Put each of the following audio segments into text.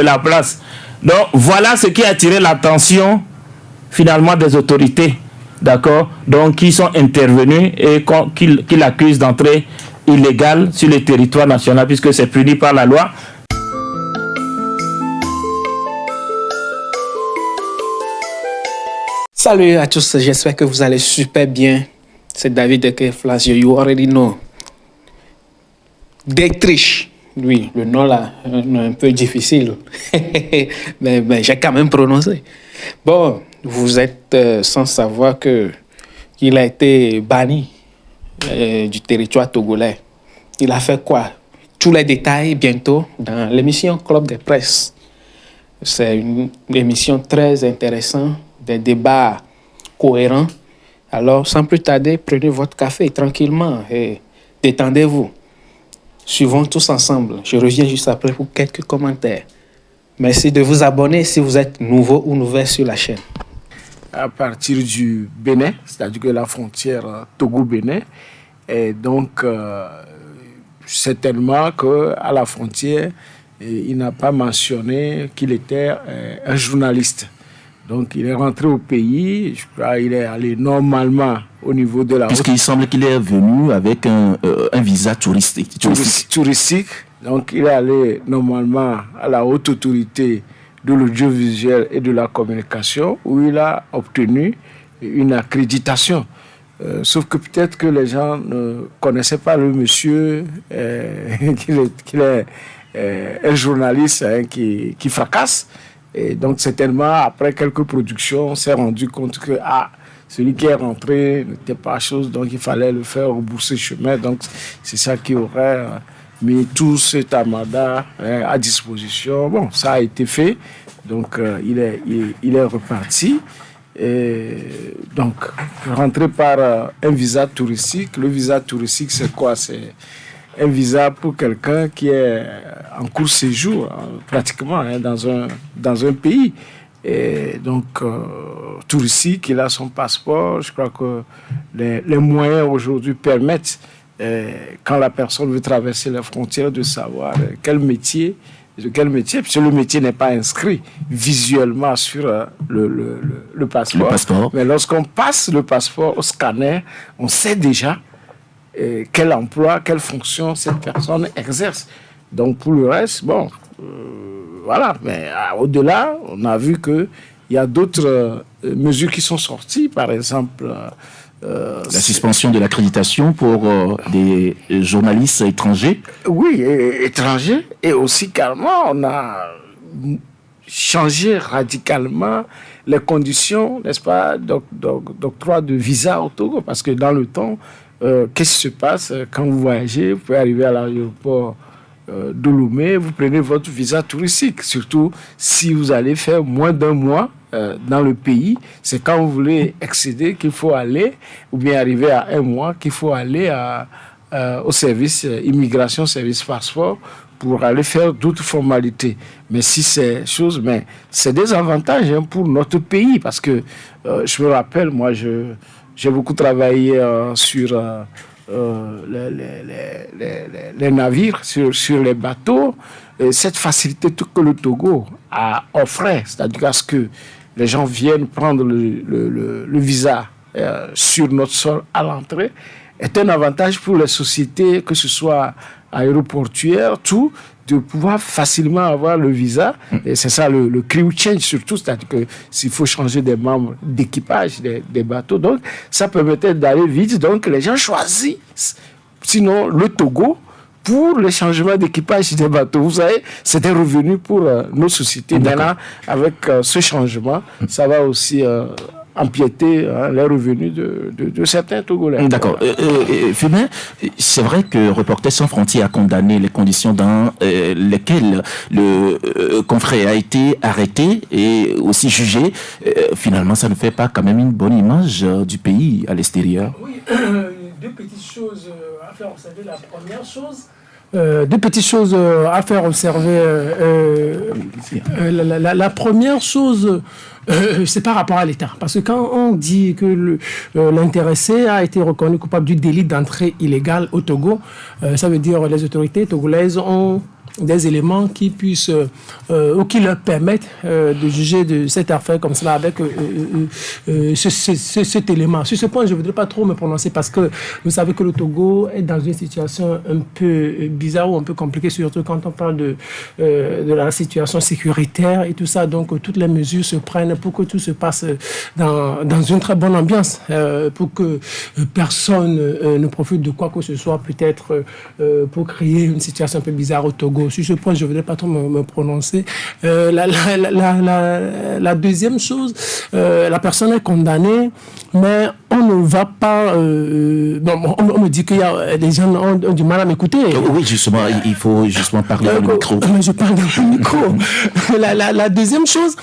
la place. Donc voilà ce qui a attiré l'attention finalement des autorités, d'accord, donc qui sont intervenus et qui l'accusent d'entrée illégale sur le territoire national puisque c'est puni par la loi. Salut à tous, j'espère que vous allez super bien. C'est David de Keflas, you already know. Dietrich, oui, le nom là, un peu difficile, mais j'ai quand même prononcé. Bon, vous êtes sans savoir qu'il a été banni du territoire togolais. Il a fait quoi? Tous les détails bientôt dans l'émission Club de Presse. C'est une émission très intéressante, des débats cohérents. Alors, sans plus tarder, prenez votre café tranquillement et détendez-vous. Suivons tous ensemble. Je reviens juste après pour quelques commentaires. Merci de vous abonner si vous êtes nouveau ou nouvelle sur la chaîne. À partir du Bénin, c'est-à-dire que la frontière Togo-Bénin, et donc certainement qu'à la frontière, il n'a pas mentionné qu'il était un journaliste. Donc il est rentré au pays, je crois qu'il est allé normalement au niveau de la... Puisqu'il semble qu'il est venu avec un visa touristique. Donc il est allé normalement à la haute autorité de l'audiovisuel et de la communication où il a obtenu une accréditation. Sauf que peut-être que les gens ne connaissaient pas le monsieur, qu'il est un journaliste qui fracasse. Et donc certainement, après quelques productions, on s'est rendu compte que celui qui est rentré n'était pas chose, donc il fallait le faire rebourser chemin. Donc c'est ça qui aurait mis tout cet armada à disposition. Bon, ça a été fait, donc il est reparti. Et donc, rentrer par un visa touristique. Le visa touristique, c'est quoi? C'est un visa pour quelqu'un qui est en court séjour, pratiquement, dans un pays. Et donc, touristique, il a son passeport. Je crois que les moyens aujourd'hui permettent, quand la personne veut traverser les frontières, de savoir de quel métier, puisque le métier n'est pas inscrit visuellement sur le passeport. Mais lorsqu'on passe le passeport au scanner, on sait déjà quel emploi, quelle fonction cette personne exerce. Donc pour le reste, bon, voilà. Mais au-delà, on a vu qu'il y a d'autres mesures qui sont sorties. Par exemple, la suspension de l'accréditation pour des journalistes étrangers. Oui, étrangers. Et aussi carrément, on a changé radicalement les conditions, n'est-ce pas, d'octroi de visa au Togo. Parce que dans le temps, qu'est-ce qui se passe quand vous voyagez? Vous pouvez arriver à l'aéroport de Lomé, vous prenez votre visa touristique. Surtout si vous allez faire moins d'un mois dans le pays, c'est quand vous voulez accéder qu'il faut aller, ou bien arriver à un mois, qu'il faut aller au service immigration, service passeport, pour aller faire d'autres formalités. Mais si c'est chose, mais c'est des avantages pour notre pays, parce que je me rappelle, moi, j'ai beaucoup travaillé sur les navires, sur les bateaux. Et cette facilité que le Togo a offert, c'est-à-dire à ce que les gens viennent prendre le visa sur notre sol à l'entrée, est un avantage pour les sociétés, que ce soit aéroportuaires, tout, de pouvoir facilement avoir le visa. Et c'est ça le crew change surtout, c'est-à-dire que s'il faut changer des membres d'équipage des bateaux, donc ça permettait d'aller vite. Donc les gens choisissent, sinon le Togo, pour le changement d'équipage des bateaux. Vous savez, c'était revenu pour nos sociétés. Maintenant, avec ce changement, ça va aussi empiéter les revenus de certains Togolais. D'accord. Fubin, c'est vrai que Reporters sans frontières a condamné les conditions dans lesquelles le confrère a été arrêté et aussi jugé. Finalement, ça ne fait pas quand même une bonne image du pays à l'extérieur. Oui, deux petites choses à faire observer. La première chose, deux petites choses à faire observer. La première chose, c'est par rapport à l'État. Parce que quand on dit que l'intéressé a été reconnu coupable du délit d'entrée illégale au Togo, ça veut dire que les autorités togolaises ont des éléments qui puissent ou qui leur permettent de juger de cette affaire comme cela avec cet élément. Sur ce point, je ne voudrais pas trop me prononcer parce que vous savez que le Togo est dans une situation un peu bizarre ou un peu compliquée, surtout quand on parle de la situation sécuritaire et tout ça. Donc, toutes les mesures se prennent pour que tout se passe dans une très bonne ambiance, pour que personne ne profite de quoi que ce soit, peut-être pour créer une situation un peu bizarre au Togo. Sur ce point, je ne voudrais pas trop me prononcer. La deuxième chose, la personne est condamnée, mais on ne va pas... on me dit qu'il y a des gens ont du mal à m'écouter. Oui, justement, il faut justement parler dans le micro. Mais je parle dans le micro. La deuxième chose,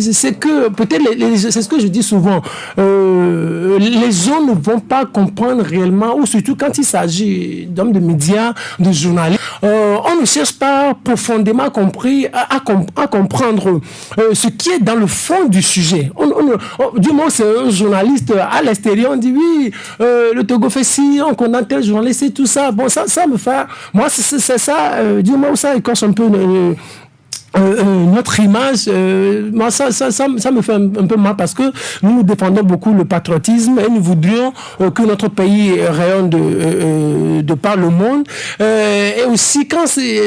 c'est que, peut-être, c'est ce que je dis souvent, les gens ne vont pas comprendre réellement, ou surtout quand il s'agit d'hommes de médias, de journalistes, on ne cherche pas profondément à comprendre ce qui est dans le fond du sujet. Du moins, c'est un journaliste à l'extérieur, on dit oui, le Togo fait ci, on condamne tel journaliste et tout ça. Bon, ça me fait... Moi, c'est ça, du moins, ça écorche un peu... notre image, moi, ça me fait un peu mal parce que nous défendons beaucoup le patriotisme et nous voudrions que notre pays rayonne de par le monde. Et aussi, quand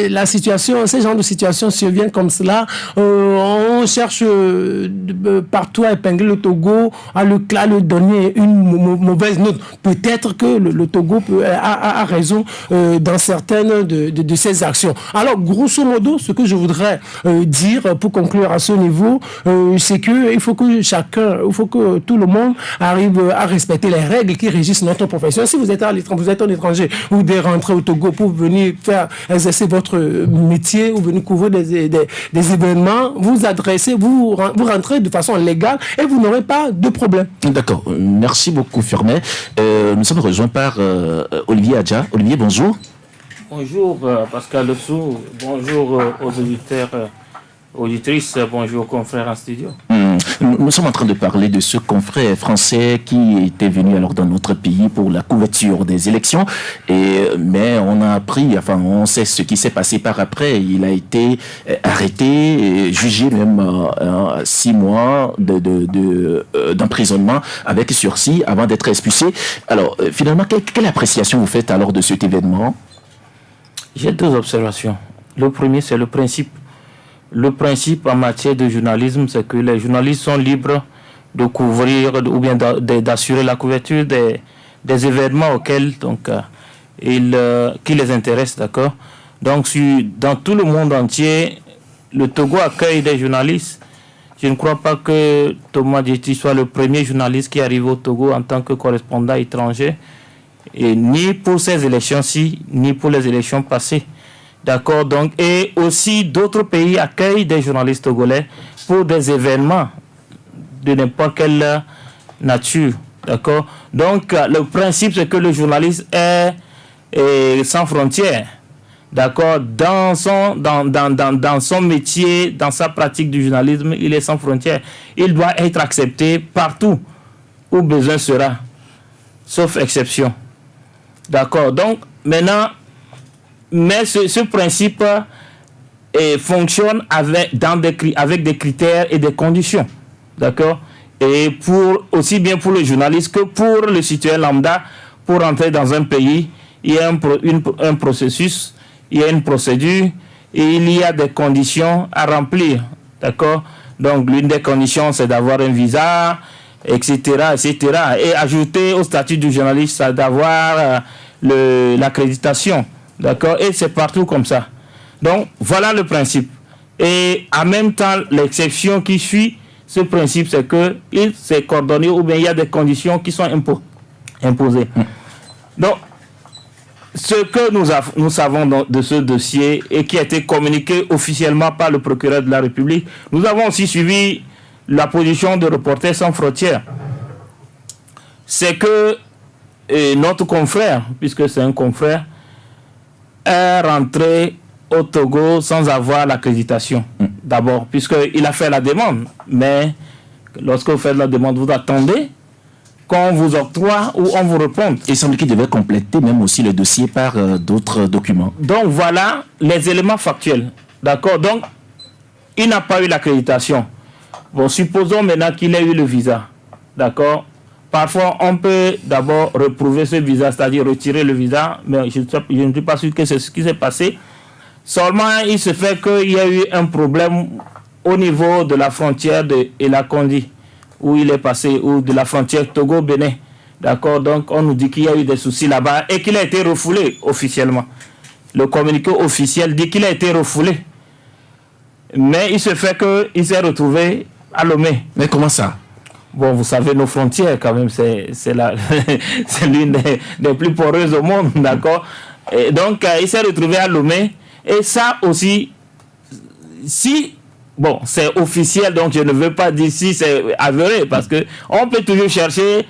la situation, ces genres de situations surviennent comme cela, on cherche partout à épingler le Togo, à le donner une mauvaise note. Peut-être que le Togo a raison dans certaines de ses actions. Alors, grosso modo, ce que je voudrais dire pour conclure à ce niveau, c'est qu'il faut que tout le monde arrive à respecter les règles qui régissent notre profession. Si vous êtes à l'étranger, vous êtes un étranger, vous devez rentrer au Togo pour venir exercer votre métier ou venir couvrir des événements, vous rentrez de façon légale et vous n'aurez pas de problème. D'accord. Merci beaucoup, Firmin. Nous sommes rejoints par Olivier Adja. Olivier, bonjour. Bonjour Pascal Lessou, bonjour aux auditeurs, auditrices, bonjour confrères en studio. Nous sommes en train de parler de ce confrère français qui était venu alors dans notre pays pour la couverture des élections, mais on a appris, on sait ce qui s'est passé par après. Il a été arrêté, jugé même 6 mois d'emprisonnement avec sursis avant d'être expulsé. Alors finalement, quelle appréciation vous faites alors de cet événement? J'ai 2 observations. Le premier, c'est le principe. Le principe en matière de journalisme, c'est que les journalistes sont libres de couvrir ou bien d'assurer la couverture des événements auxquels qui les intéressent, d'accord? Donc, dans tout le monde entier, le Togo accueille des journalistes. Je ne crois pas que Thomas Djeti soit le premier journaliste qui arrive au Togo en tant que correspondant étranger. Et ni pour ces élections-ci, ni pour les élections passées. D'accord, donc, et aussi d'autres pays accueillent des journalistes togolais pour des événements de n'importe quelle nature. D'accord, donc, le principe, c'est que le journaliste est sans frontières. D'accord, dans son métier, dans sa pratique du journalisme, il est sans frontières. Il doit être accepté partout où besoin sera, sauf exception. D'accord, donc maintenant, mais ce principe fonctionne avec des critères et des conditions. D'accord, et aussi bien pour le journaliste que pour le citoyen lambda, pour entrer dans un pays, il y a un processus, il y a une procédure et il y a des conditions à remplir. D'accord, donc l'une des conditions, c'est d'avoir un visa, etc., etc. Et ajouter au statut du journaliste, c'est d'avoir l'accréditation. D'accord? Et c'est partout comme ça. Donc, voilà le principe. Et en même temps, l'exception qui suit ce principe, c'est qu'il s'est coordonné ou bien il y a des conditions qui sont imposées. Donc, ce que nous savons de ce dossier et qui a été communiqué officiellement par le procureur de la République, nous avons aussi suivi la position de Reporters sans frontières. C'est que notre confrère, puisque c'est un confrère, est rentré au Togo sans avoir l'accréditation. D'abord, puisqu'il a fait la demande. Mais lorsque vous faites la demande, vous attendez qu'on vous octroie ou on vous réponde. Il semble qu'il devait compléter même aussi le dossier par d'autres documents. Donc voilà les éléments factuels. D'accord? Donc, il n'a pas eu l'accréditation. Bon, supposons maintenant qu'il ait eu le visa. D'accord? Parfois, on peut d'abord reprouver ce visa, c'est-à-dire retirer le visa, mais je ne suis pas sûr que c'est ce qui s'est passé. Seulement, il se fait qu'il y a eu un problème au niveau de la frontière de Elakondi, où il est passé, ou de la frontière Togo-Bénin. D'accord? Donc, on nous dit qu'il y a eu des soucis là-bas et qu'il a été refoulé officiellement. Le communiqué officiel dit qu'il a été refoulé. Mais il se fait qu'il s'est retrouvé à Lomé. Mais comment ça? Bon, vous savez, nos frontières, quand même, c'est l'une des plus poreuses au monde, d'accord? Et donc, il s'est retrouvé à Lomé. Et ça aussi, si... Bon, c'est officiel, donc je ne veux pas dire si c'est avéré, parce qu'on peut toujours chercher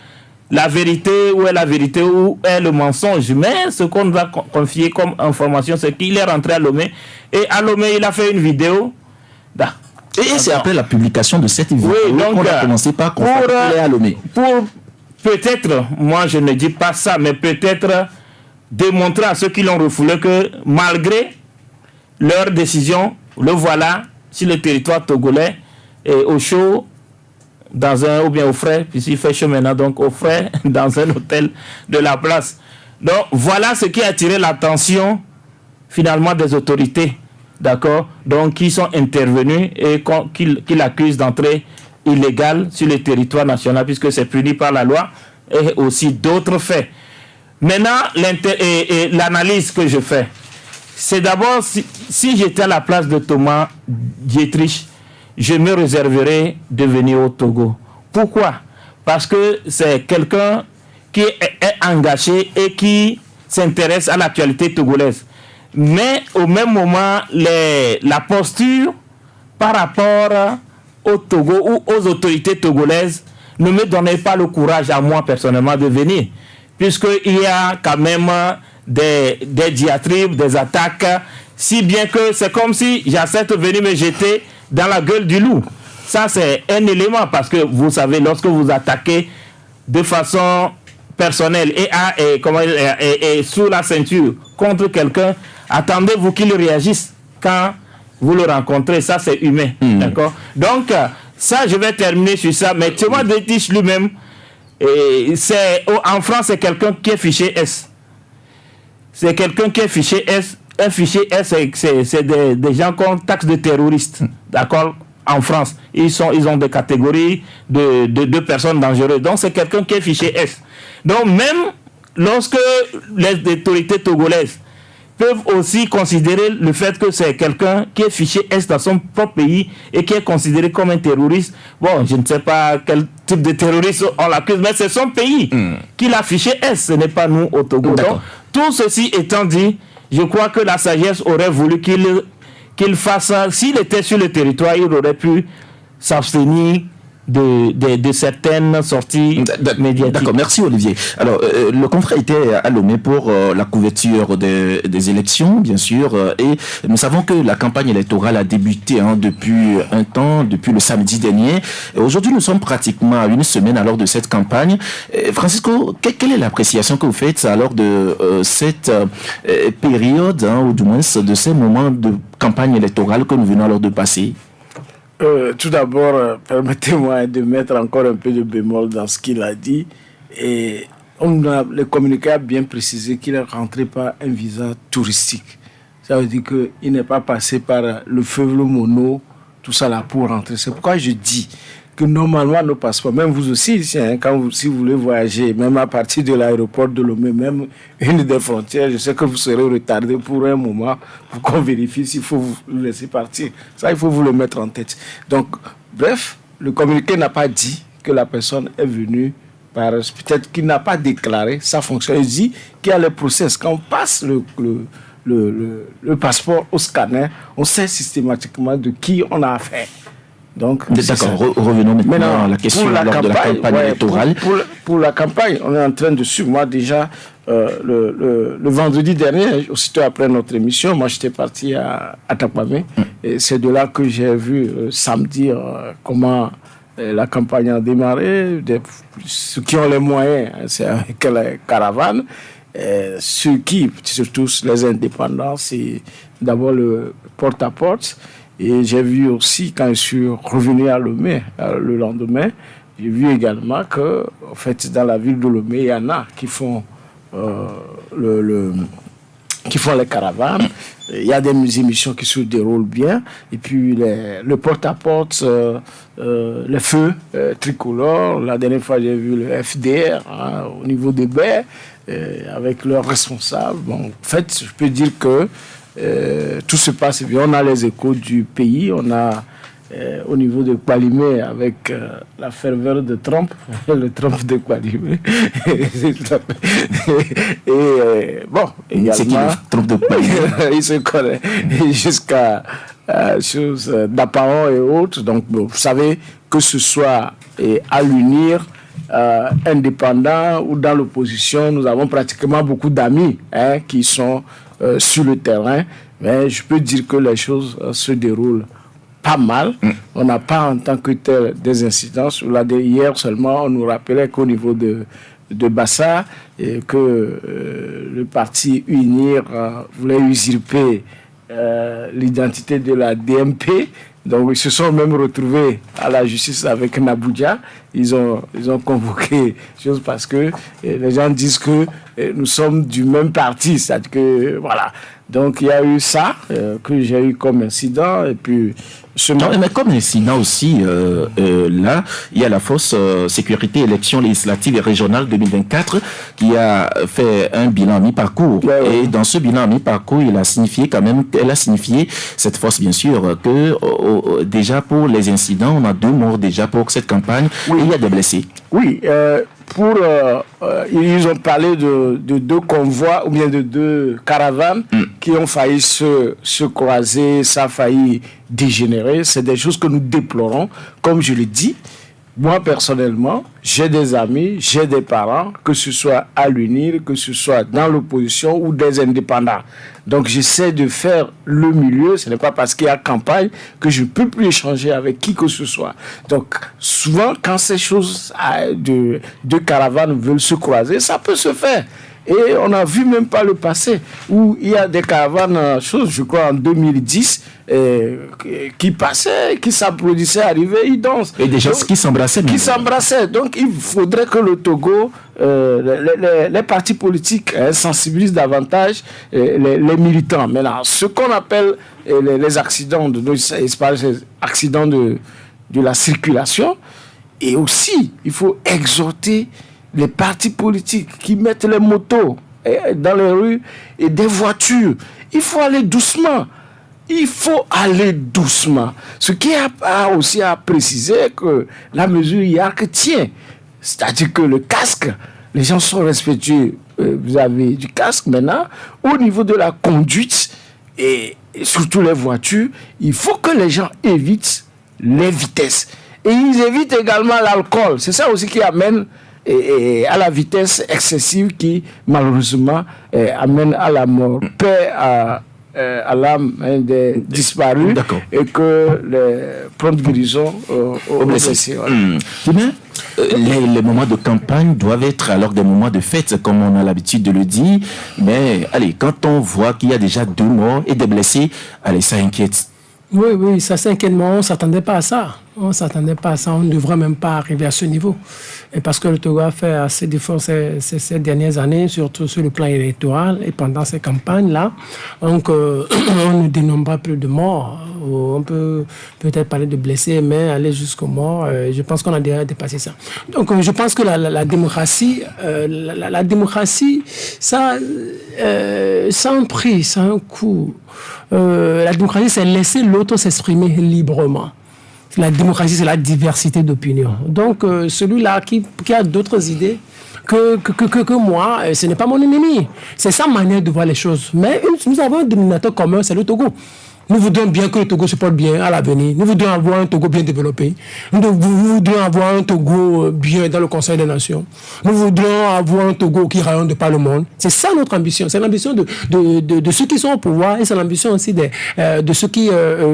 la vérité, où est la vérité, où est le mensonge. Mais ce qu'on nous a confié comme information, c'est qu'il est rentré à Lomé. Et à Lomé, il a fait une vidéo. Et c'est après la publication de cette vidéo qu'on a commencé par constater qu'il est à Lomé. Pour peut-être, moi je ne dis pas ça, mais peut-être démontrer à ceux qui l'ont refoulé que malgré leur décision, le voilà sur le territoire togolais et au chaud, ou bien au frais, puisqu'il fait chaud maintenant, donc au frais, dans un hôtel de la place. Donc voilà ce qui a attiré l'attention finalement des autorités, d'accord, donc qui sont intervenus et qui l'accusent d'entrée illégale sur le territoire national, puisque c'est puni par la loi, et aussi d'autres faits. Maintenant, l'analyse que je fais, c'est d'abord, si j'étais à la place de Thomas Dietrich, je me réserverais de venir au Togo. Pourquoi? Parce que c'est quelqu'un qui est engagé et qui s'intéresse à l'actualité togolaise. Mais au même moment, la posture par rapport au Togo ou aux autorités togolaises ne me donnait pas le courage à moi personnellement de venir. Puisqu'il y a quand même des diatribes, des attaques, si bien que c'est comme si j'accepte de venir me jeter dans la gueule du loup. Ça, c'est un élément, parce que vous savez, lorsque vous attaquez de façon personnelle et sous la ceinture contre quelqu'un, attendez-vous qu'il réagisse quand vous le rencontrez. Ça, c'est humain. D'accord? Donc, ça, je vais terminer sur ça. Mais Thomas Dietrich lui-même, en France, c'est quelqu'un qui est fiché S. C'est quelqu'un qui est fiché S. Un fichier S, c'est des gens qu'on taxe de terroristes. D'accord? En France, ils ont des catégories de personnes dangereuses. Donc, c'est quelqu'un qui est fiché S. Donc, même lorsque les autorités togolaises peuvent aussi considérer le fait que c'est quelqu'un qui est fiché S dans son propre pays et qui est considéré comme un terroriste, bon, je ne sais pas quel type de terroriste on l'accuse, mais c'est son pays qui l'a fiché S, ce n'est pas nous au Togo. Donc, tout ceci étant dit, je crois que la sagesse aurait voulu qu'il fasse ça. S'il était sur le territoire, il aurait pu s'abstenir de certaines sorties médiatiques. D'accord, merci Olivier. Alors, le confrère était à Lomé pour la couverture des élections, bien sûr, et nous savons que la campagne électorale a débuté depuis un temps, depuis le samedi dernier. Aujourd'hui, nous sommes pratiquement à une semaine alors de cette campagne. Francisco, quelle est l'appréciation que vous faites alors de cette période, ou du moins de ces moments de campagne électorale que nous venons alors de passer? Tout d'abord, permettez-moi de mettre encore un peu de bémol dans ce qu'il a dit. Et le communiqué a bien précisé qu'il est rentré par un visa touristique. Ça veut dire qu'il n'est pas passé par le fleuve Mono, tout ça là pour rentrer. C'est pourquoi je dis que normalement nos passeports, même vous aussi ici, si vous voulez voyager, même à partir de l'aéroport de Lomé, même une des frontières, je sais que vous serez retardé pour un moment pour qu'on vérifie s'il faut vous laisser partir. Ça, il faut vous le mettre en tête. Donc, bref, le communiqué n'a pas dit que la personne est venue par... Peut-être qu'il n'a pas déclaré sa fonction. Il dit qu'il y a le process. Quand on passe le passeport au scanner, on sait systématiquement de qui on a affaire. Donc, d'accord, revenons maintenant à la question de la campagne électorale. Pour la campagne, on est en train de suivre. Moi, déjà, le vendredi dernier, aussitôt après notre émission, moi, j'étais parti à Takwame. Et c'est de là que j'ai vu samedi comment la campagne a démarré. Ceux qui ont les moyens, c'est avec les caravanes. Ceux qui, surtout les indépendants, c'est d'abord le porte-à-porte. Et j'ai vu aussi, quand je suis revenu à Lomé le lendemain, j'ai vu également que, en fait, dans la ville de Lomé, il y en a qui font qui font les caravanes. Il y a des émissions qui se déroulent bien. Et puis le porte-à-porte, les feux tricolores. La dernière fois, j'ai vu le FDR au niveau des baies avec leurs responsables. Bon, en fait, je peux dire que tout se passe bien. On a les échos du pays. On a au niveau de Kwalimé avec la ferveur de Trump, le Trump de Kwalimé. Et bon, également, c'est qui le Trump de Kwalimé? Il se connaît jusqu'à choses d'apparent et autres. Donc, bon, vous savez, que ce soit à l'UNIR, indépendant ou dans l'opposition, nous avons pratiquement beaucoup d'amis qui sont sur le terrain. Mais je peux dire que les choses se déroulent pas mal. On n'a pas en tant que tel des incidences. Hier seulement, on nous rappelait qu'au niveau de Bassa, que le parti UNIR voulait usurper l'identité de la DMP. Donc ils se sont même retrouvés à la justice avec Naboudia. Ils ont convoqué chose parce que les gens disent que nous sommes du même parti. C'est-à-dire que voilà. Donc il y a eu ça que j'ai eu comme incident et puis mais comme incident aussi, là, il y a la force sécurité élections législatives et régionales 2024 qui a fait un bilan mi-parcours. Et dans ce bilan mi-parcours, elle a signifié, cette force bien sûr, que déjà pour les incidents, on a 2 morts déjà pour cette campagne et il y a des blessés. Oui, ils ont parlé de 2 convois ou bien de 2 caravanes qui ont failli se croiser, ça a failli dégénérer. C'est des choses que nous déplorons. Comme je l'ai dit, moi personnellement, j'ai des amis, j'ai des parents, que ce soit à l'UNIR, que ce soit dans l'opposition ou des indépendants. Donc j'essaie de faire le milieu. Ce n'est pas parce qu'il y a campagne que je ne peux plus échanger avec qui que ce soit. Donc souvent, quand ces choses de caravanes veulent se croiser, ça peut se faire. Et on a vu même par le passé où il y a des caravanes, je crois en 2010, qui passaient, qui s'applaudissaient, arrivaient, ils dansent. Et des gens qui s'embrassaient. Donc il faudrait que le Togo, les partis politiques sensibilisent davantage les militants. Maintenant, ce qu'on appelle les accidents, accidents de la circulation, et aussi, il faut exhorter les partis politiques qui mettent les motos dans les rues et des voitures. Il faut aller doucement. Ce qui a aussi à préciser que la mesure IARC tient. C'est-à-dire que le casque, les gens sont respectueux vis-à-vis du casque. Maintenant, au niveau de la conduite et surtout les voitures, il faut que les gens évitent les vitesses. Et ils évitent également l'alcool. C'est ça aussi qui amène à la vitesse excessive qui, malheureusement, amène à la mort. Paix à l'âme des disparus. D'accord. Et que les promptes guérisons aux blessés. Les moments de campagne doivent être alors des moments de fête, comme on a l'habitude de le dire. Mais allez, quand on voit qu'il y a déjà 2 morts et des blessés, allez, ça inquiète. Oui, ça s'inquiète, mais on ne s'attendait pas à ça. On ne devrait même pas arriver à ce niveau. Et parce que le Togo a fait assez d'efforts ces dernières années, surtout sur le plan électoral et pendant ces campagnes-là. Donc, on ne dénombre plus de morts. On peut peut-être parler de blessés, mais aller jusqu'aux morts, je pense qu'on a déjà dépassé ça. Donc, je pense que la démocratie, la démocratie, ça a un prix, ça a un coût. La démocratie, c'est laisser l'autre s'exprimer librement. La démocratie, c'est la diversité d'opinions. Donc, celui-là qui a d'autres idées que moi, ce n'est pas mon ennemi. C'est sa manière de voir les choses. Mais nous avons un dénominateur commun, c'est le Togo. Nous voudrions bien que le Togo se porte bien à l'avenir. Nous voudrions avoir un Togo bien développé. Nous voudrions avoir un Togo bien dans le Conseil des Nations. Nous voudrions avoir un Togo qui rayonne de par le monde. C'est ça notre ambition. C'est l'ambition de ceux qui sont au pouvoir et c'est l'ambition aussi de ceux qui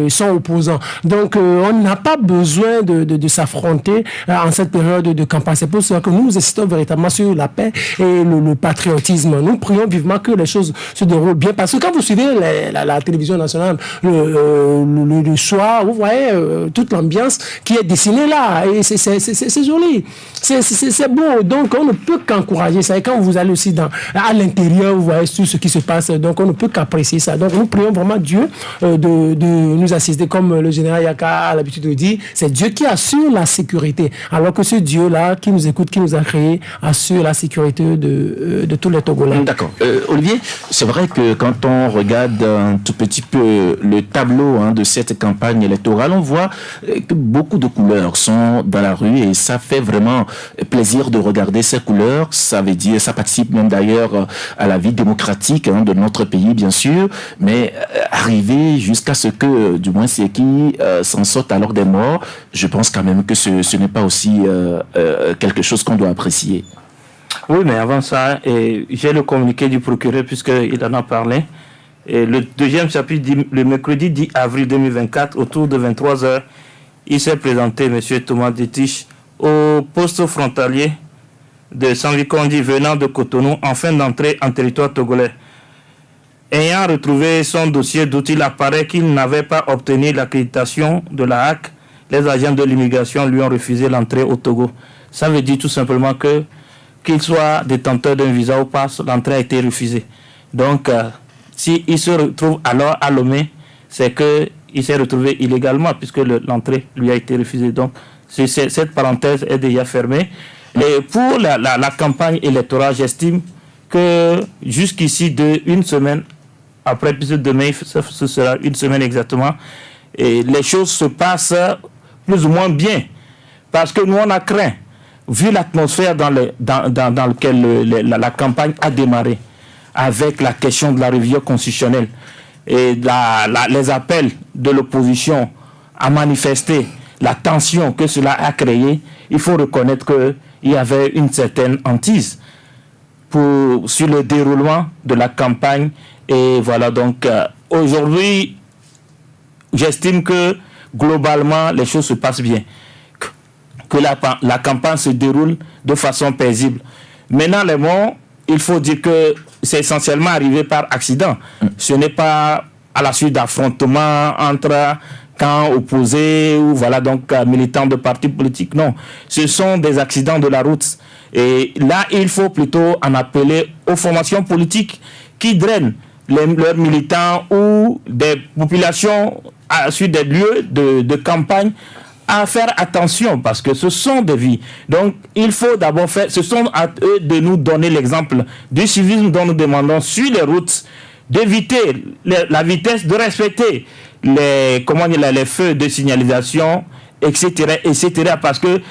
sont opposants. Donc, on n'a pas besoin de s'affronter en cette période de campagne. C'est pour ça que nous insistons véritablement sur la paix et le patriotisme. Nous prions vivement que les choses se déroulent bien. Parce que quand vous suivez la télévision nationale, le soir, vous voyez toute l'ambiance qui est dessinée là, et c'est joli, c'est beau, donc on ne peut qu'encourager ça. Et quand vous allez aussi à l'intérieur, vous voyez tout ce qui se passe, donc on ne peut qu'apprécier ça. Donc nous prions vraiment Dieu de nous assister, comme le général Yaka a l'habitude de dire, c'est Dieu qui assure la sécurité, alors que ce Dieu-là qui nous écoute, qui nous a créés, assure la sécurité de tous les Togolais. D'accord. Olivier, c'est vrai que quand on regarde un tout petit peu le tableau de cette campagne électorale, on voit que beaucoup de couleurs sont dans la rue et ça fait vraiment plaisir de regarder ces couleurs. Ça veut dire, ça participe même d'ailleurs à la vie démocratique de notre pays, bien sûr, mais arriver jusqu'à ce que, du moins, c'est qui s'en sortent alors des morts, je pense quand même que ce n'est pas aussi quelque chose qu'on doit apprécier. Oui, mais avant ça, j'ai le communiqué du procureur puisqu'il en a parlé. Et le deuxième chapitre, le mercredi 10 avril 2024, autour de 23h, il s'est présenté, M. Thomas Détiche, au poste frontalier de Sanvikondi venant de Cotonou, en fin d'entrée en territoire togolais. Ayant retrouvé son dossier d'où il apparaît qu'il n'avait pas obtenu l'accréditation de la HAC, les agents de l'immigration lui ont refusé l'entrée au Togo. Ça veut dire tout simplement qu'il soit détenteur d'un visa ou pas, l'entrée a été refusée. Donc, s'il se retrouve alors à Lomé, c'est qu'il s'est retrouvé illégalement puisque l'entrée lui a été refusée. Donc, cette parenthèse est déjà fermée. Et pour la campagne électorale, j'estime que jusqu'ici, une semaine, après, puisque demain, ce sera une semaine exactement, et les choses se passent plus ou moins bien. Parce que nous, on a craint, vu l'atmosphère dans laquelle la campagne a démarré, avec la question de la révision constitutionnelle et les appels de l'opposition à manifester la tension que cela a créé, il faut reconnaître qu'il y avait une certaine hantise sur le déroulement de la campagne. Et voilà, donc aujourd'hui, j'estime que globalement, les choses se passent bien, que la campagne se déroule de façon paisible. Maintenant, les morts, il faut dire que c'est essentiellement arrivé par accident. Ce n'est pas à la suite d'affrontements entre camps opposés ou voilà, donc militants de partis politiques. Non, ce sont des accidents de la route. Et là, il faut plutôt en appeler aux formations politiques qui drainent leurs militants ou des populations sur des lieux de campagne à faire attention parce que ce sont des vies. Donc, il faut d'abord ce sont à eux de nous donner l'exemple du civisme dont nous demandons sur les routes, d'éviter la vitesse, de respecter les feux de signalisation, etc., parce que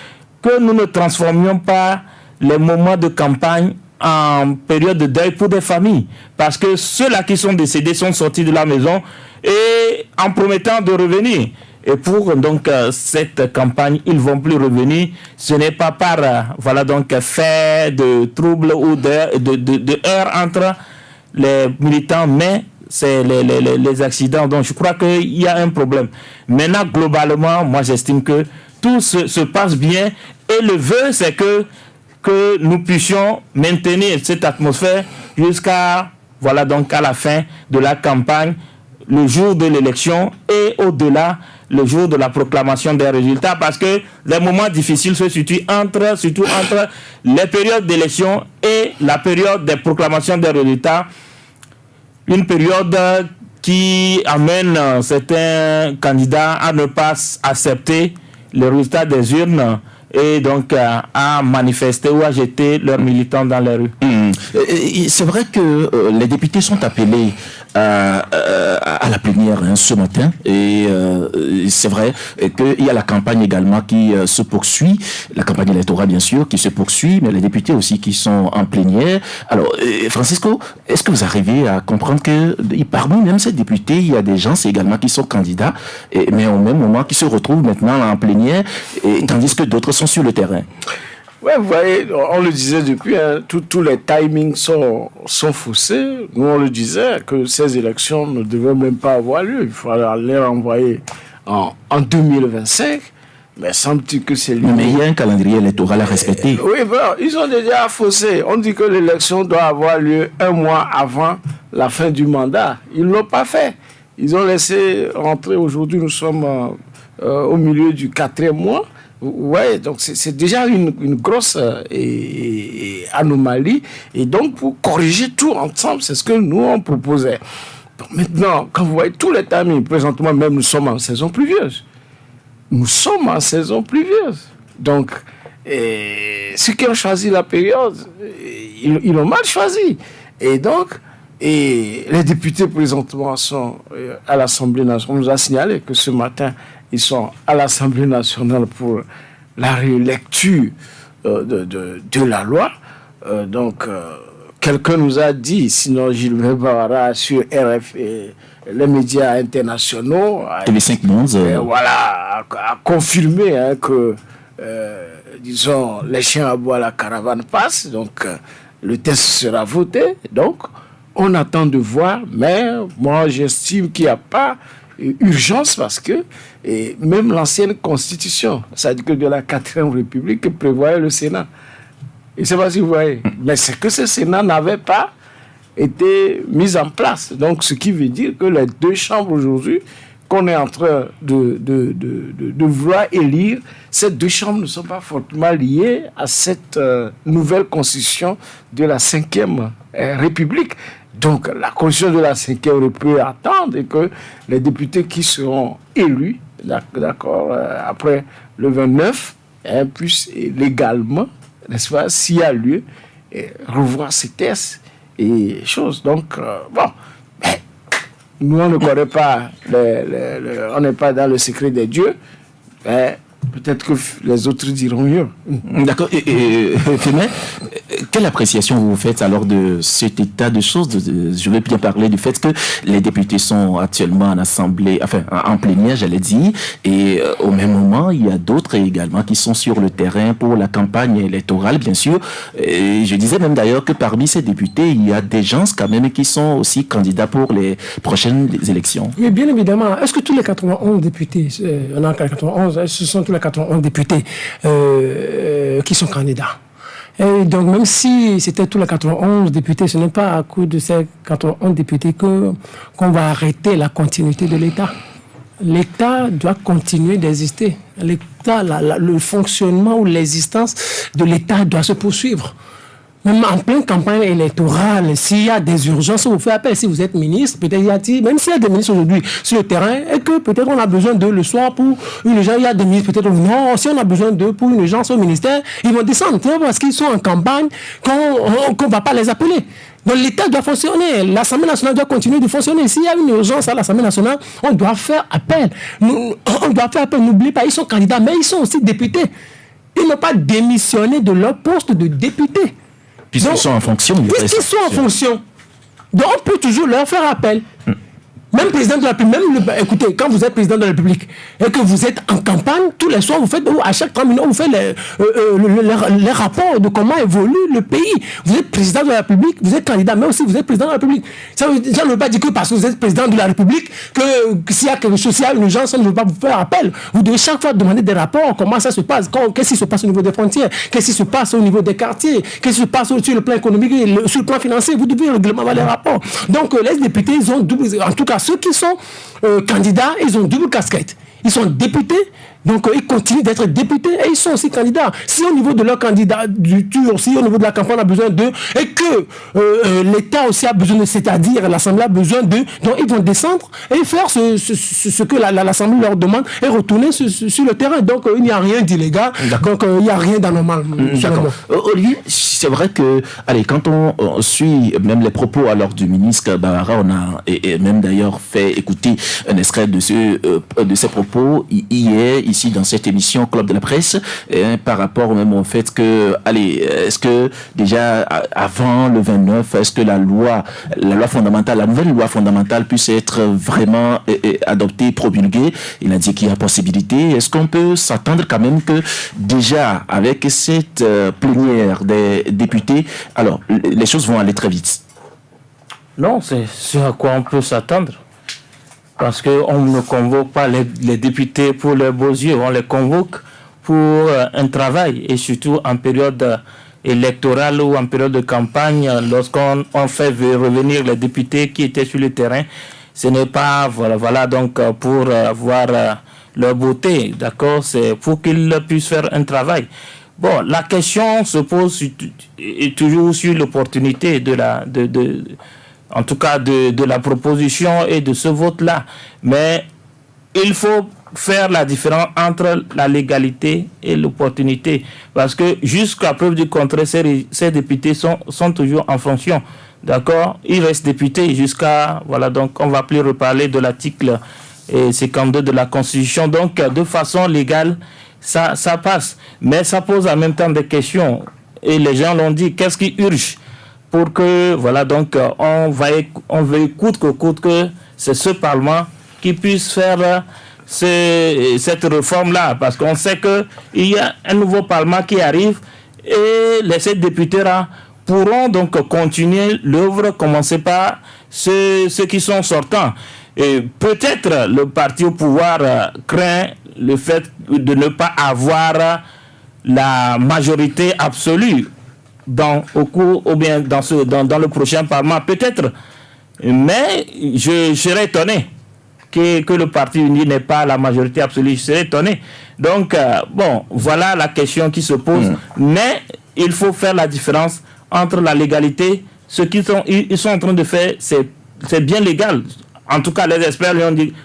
nous ne transformions pas les moments de campagne en période de deuil pour des familles. Parce que ceux-là qui sont décédés sont sortis de la maison et en promettant de revenir. Et pour donc cette campagne, ils ne vont plus revenir. Ce n'est pas par fait de troubles ou de heurts entre les militants, mais c'est les accidents. Donc je crois qu'il y a un problème. Maintenant, globalement, moi j'estime que tout se passe bien. Et le vœu, c'est que nous puissions maintenir cette atmosphère jusqu'à à la fin de la campagne, le jour de l'élection et au-delà, le jour de la proclamation des résultats, parce que les moments difficiles se situent surtout entre les périodes d'élection et la période des proclamations des résultats, une période qui amène certains candidats à ne pas accepter les résultats des urnes et donc à manifester ou à jeter leurs militants dans les rues. C'est vrai que les députés sont appelés à la plénière ce matin. Et c'est vrai qu'il y a la campagne également qui se poursuit, la campagne électorale bien sûr qui se poursuit, mais les députés aussi qui sont en plénière. Alors, Francisco, est-ce que vous arrivez à comprendre que parmi même ces députés, il y a des gens également qui sont candidats, mais au même moment qui se retrouvent maintenant en plénière, tandis que d'autres sont sur le terrain? Oui, vous voyez, on le disait depuis, hein, tous les timings sont faussés. Nous, on le disait que ces élections ne devaient même pas avoir lieu. Il fallait les renvoyer en 2025. Mais semble-t-il que c'est lui. Mais il y a un calendrier électoral à respecter. Oui, bon, ils ont déjà faussé. On dit que l'élection doit avoir lieu 1 mois avant la fin du mandat. Ils ne l'ont pas fait. Ils ont laissé rentrer. Aujourd'hui, nous sommes au milieu du 4e mois. Ouais, donc c'est déjà une grosse anomalie. Et donc, pour corriger tout ensemble, c'est ce que nous, on proposait. Donc maintenant, quand vous voyez tous les timings, présentement même, nous sommes en saison pluvieuse. Nous sommes en saison pluvieuse. Donc, ceux qui ont choisi la période, ils l'ont mal choisi. Et donc, les députés présentement sont à l'Assemblée nationale. On nous a signalé que ce matin, ils sont à l'Assemblée nationale pour la relecture de la loi. Donc, quelqu'un nous a dit, sinon Gilbert Bavara sur RF et les médias internationaux, TV5 Monde, voilà, a confirmé que, disons, les chiens à bois, la caravane passe. Donc, le test sera voté. Donc, on attend de voir, mais moi, j'estime qu'il n'y a pas urgence parce que même l'ancienne constitution, c'est-à-dire que de la 4e République, prévoyait le Sénat. Je ne sais pas si vous voyez, mais c'est que ce Sénat n'avait pas été mis en place. Donc, ce qui veut dire que les 2 chambres aujourd'hui qu'on est en train de vouloir élire, ces 2 chambres ne sont pas fortement liées à cette nouvelle constitution de la 5e République. Donc, la constitution de la 5e République peut attendre et que les députés qui seront élus, d'accord, après le 29, puissent légalement, n'est-ce pas, s'il y a lieu, revoir ces tests et choses. Donc, bon, mais nous, on ne connaît pas, on n'est pas dans le secret des dieux, mais peut-être que les autres diront mieux. D'accord. Et Fémin, quelle appréciation vous faites alors de cet état de choses? Je vais bien parler du fait que les députés sont actuellement en assemblée, enfin en plénière, j'allais dire, et au même moment, il y a d'autres également qui sont sur le terrain pour la campagne électorale, bien sûr. Et je disais même d'ailleurs que parmi ces députés, il y a des gens quand même qui sont aussi candidats pour les prochaines élections. Mais bien évidemment, est-ce que tous les 91 députés, on a 91, ce sont tous les 91 députés qui sont candidats? Et donc, même si c'était tous les 91 députés, ce n'est pas à cause de ces 91 députés qu'on va arrêter la continuité de l'État. L'État doit continuer d'exister. L'État, le fonctionnement ou l'existence de l'État doit se poursuivre. Même en pleine campagne électorale, s'il y a des urgences, vous faites appel. Si vous êtes ministre, peut-être même s'il y a des ministres aujourd'hui sur le terrain, et que peut-être on a besoin d'eux le soir pour une urgence, il y a des ministres, peut-être non, si on a besoin d'eux pour une urgence au ministère, ils vont descendre, parce qu'ils sont en campagne, qu'on ne va pas les appeler. Donc l'État doit fonctionner, l'Assemblée nationale doit continuer de fonctionner. S'il y a une urgence à l'Assemblée nationale, on doit faire appel. N'oubliez pas, ils sont candidats, mais ils sont aussi députés. Ils n'ont pas démissionné de leur poste de député. Puisqu'ils sont en fonction. Puisqu'ils sont en fonction. Donc on peut toujours leur faire appel. Même président de la République, écoutez, quand vous êtes président de la République et que vous êtes en campagne, tous les soirs, vous faites, à chaque 3 minutes, vous faites les rapports de comment évolue le pays. Vous êtes président de la République, vous êtes candidat, mais aussi vous êtes président de la République. Ça ne veut pas dire que parce que vous êtes président de la République, que s'il y a quelque chose, s'il y a une urgence, on ne veut pas vous faire appel. Vous devez chaque fois demander des rapports, comment ça se passe, qu'est-ce qui se passe au niveau des frontières, qu'est-ce qui se passe au niveau des quartiers, qu'est-ce qui se passe sur le plan économique et sur le plan financier. Vous devez réglementer les rapports. Donc les députés, ils ont double, en tout cas, ceux qui sont candidats, ils ont double casquette. ils sont députés, donc ils continuent d'être députés et ils sont aussi candidats. Si au niveau de leur candidature, si au niveau de la campagne on a besoin d'eux, et que l'État aussi a besoin de, c'est-à-dire l'Assemblée a besoin d'eux, donc ils vont descendre et faire ce que l'Assemblée leur demande et retourner sur le terrain. Donc il n'y a rien d'illégal, donc il n'y a rien d'anormal. D'accord. Olivier, c'est vrai que, allez, quand on suit même les propos alors du ministre Bawara, on a et même d'ailleurs fait écouter un extrait de ces propos hier ici dans cette émission Club de la Presse, par rapport même au fait que, allez, est-ce que déjà avant le 29, est-ce que la loi fondamentale, la nouvelle loi fondamentale puisse être vraiment adoptée, promulguée? Il a dit qu'il y a possibilité. Est-ce qu'on peut s'attendre quand même que déjà avec cette plénière des députés, alors les choses vont aller très vite? Non, c'est ce à quoi on peut s'attendre. Parce qu'on ne convoque pas les députés pour leurs beaux yeux, on les convoque pour un travail, et surtout en période électorale ou en période de campagne, lorsqu'on fait revenir les députés qui étaient sur le terrain, ce n'est pas voilà donc pour voir leur beauté, d'accord, c'est pour qu'ils puissent faire un travail. Bon, la question se pose toujours sur l'opportunité en tout cas de la proposition et de ce vote-là. Mais il faut faire la différence entre la légalité et l'opportunité. Parce que jusqu'à preuve du contraire, ces députés sont toujours en fonction. D'accord? Ils restent députés jusqu'à... Voilà, donc on ne va plus reparler de l'article 52 de la Constitution. Donc, de façon légale, ça passe. Mais ça pose en même temps des questions. Et les gens l'ont dit, qu'est-ce qui urge pour que, voilà, donc, on veut coûte que coûte que c'est ce Parlement qui puisse faire cette réforme-là. Parce qu'on sait qu'il y a un nouveau Parlement qui arrive et les 7 députés-là pourront donc continuer l'œuvre, commencer par ceux qui sont sortants. Et peut-être le parti au pouvoir craint le fait de ne pas avoir la majorité absolue dans le prochain Parlement, peut-être. Mais je serais étonné que le Parti uni n'ait pas la majorité absolue. Je serais étonné. Donc, bon, voilà la question qui se pose. Mais il faut faire la différence entre la légalité. Ce qu'ils sont en train de faire, c'est bien légal. En tout cas, les experts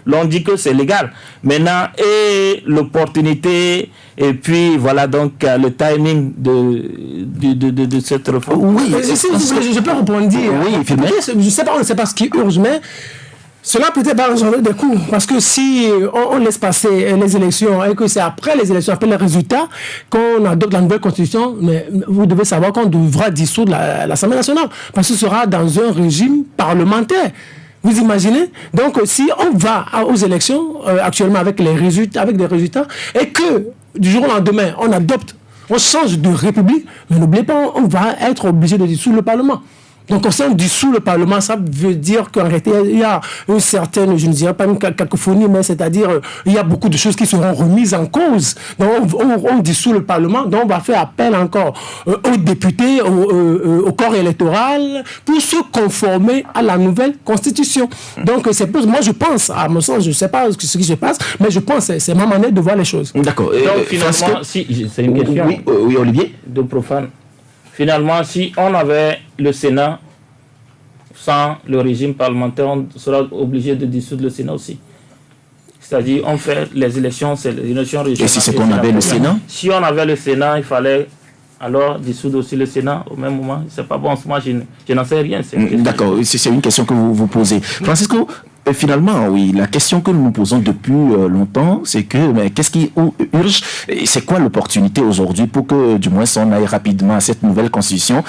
l'ont dit que c'est légal. Maintenant, et l'opportunité, et puis voilà donc le timing de cette réforme. Oui, je peux répondre. Oui, je ne sais pas ce qui urge, mais cela peut-être pas engendrer des coûts. Parce que si on laisse passer les élections et que c'est après les élections, après les résultats, qu'on adopte la nouvelle constitution, mais vous devez savoir qu'on devra dissoudre l'Assemblée nationale. Parce que ce sera dans un régime parlementaire. Vous imaginez? Donc, si on va aux élections actuellement avec des résultats, et que du jour au lendemain, on change de république, mais n'oubliez pas, on va être obligé de dissoudre le Parlement. Donc, quand on dissout le Parlement, ça veut dire qu'en réalité, il y a une certaine, je ne dirais pas une cacophonie, mais c'est-à-dire, il y a beaucoup de choses qui seront remises en cause. Donc, on dissout le Parlement, donc on va faire appel encore aux députés, au corps électoral, pour se conformer à la nouvelle Constitution. Donc, c'est pour moi, je pense, à mon sens, je ne sais pas ce qui se passe, mais je pense que c'est ma manière de voir les choses. D'accord. Donc, finalement, c'est une question oui, Olivier de profane. Finalement, si on avait le Sénat sans le régime parlementaire, on sera obligé de dissoudre le Sénat aussi. C'est-à-dire, on fait les élections, c'est les élections régionales. Et si c'est qu'on avait le Sénat? Si on avait le Sénat, il fallait alors dissoudre aussi le Sénat au même moment. C'est pas bon, moi je n'en sais rien. D'accord, c'est une question que vous posez. Francisco, finalement, oui, la question que nous nous posons depuis longtemps, c'est que qu'est-ce qui urge? C'est quoi l'opportunité aujourd'hui pour que, du moins, on aille rapidement à cette nouvelle constitution,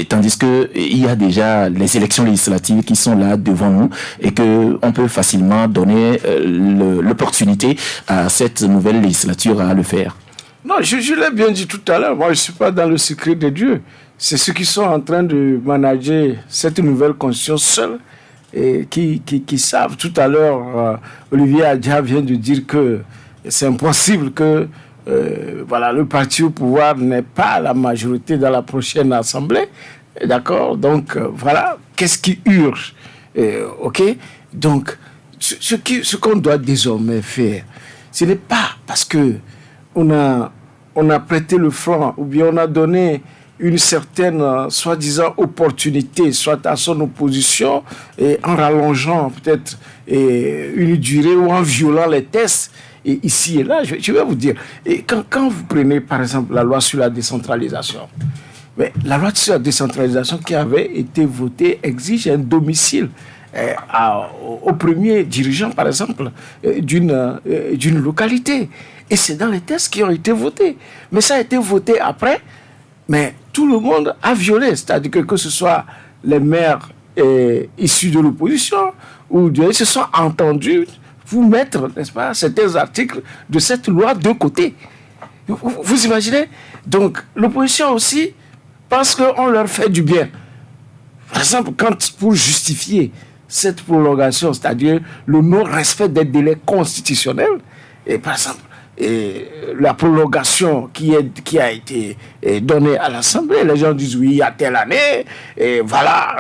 tandis qu'il y a déjà les élections législatives qui sont là devant nous et qu'on peut facilement donner l'opportunité à cette nouvelle législature à le faire. Non, je l'ai bien dit tout à l'heure, moi je ne suis pas dans le secret de Dieu. C'est ceux qui sont en train de manager cette nouvelle constitution seuls et qui savent. Tout à l'heure, Olivier Adja vient de dire que c'est impossible que le parti au pouvoir n'ait pas la majorité dans la prochaine assemblée. D'accord? Donc voilà, qu'est-ce qui urge? Ok? Donc, ce qu'on doit désormais faire, Ce n'est pas parce que on a prêté le flanc ou bien on a donné une certaine soi-disant opportunité, soit à son opposition, et en rallongeant peut-être une durée ou en violant les tests. Et ici et là, je vais vous dire, et quand vous prenez par exemple la loi sur la décentralisation, mais la loi sur la décentralisation qui avait été votée exige un domicile au premier dirigeant, par exemple, d'une localité. Et c'est dans les tests qui ont été votés. Mais ça a été voté après, mais tout le monde a violé. C'est-à-dire que ce soit les maires issus de l'opposition, ou ils se sont entendus pour mettre, n'est-ce pas, certains articles de cette loi de côté. Vous imaginez? Donc, l'opposition aussi pense qu'on leur fait du bien. Par exemple, pour justifier cette prolongation, c'est-à-dire le non-respect des délais constitutionnels, et par exemple, la prolongation qui a été donnée à l'Assemblée, les gens disent oui, il y a telle année, et voilà,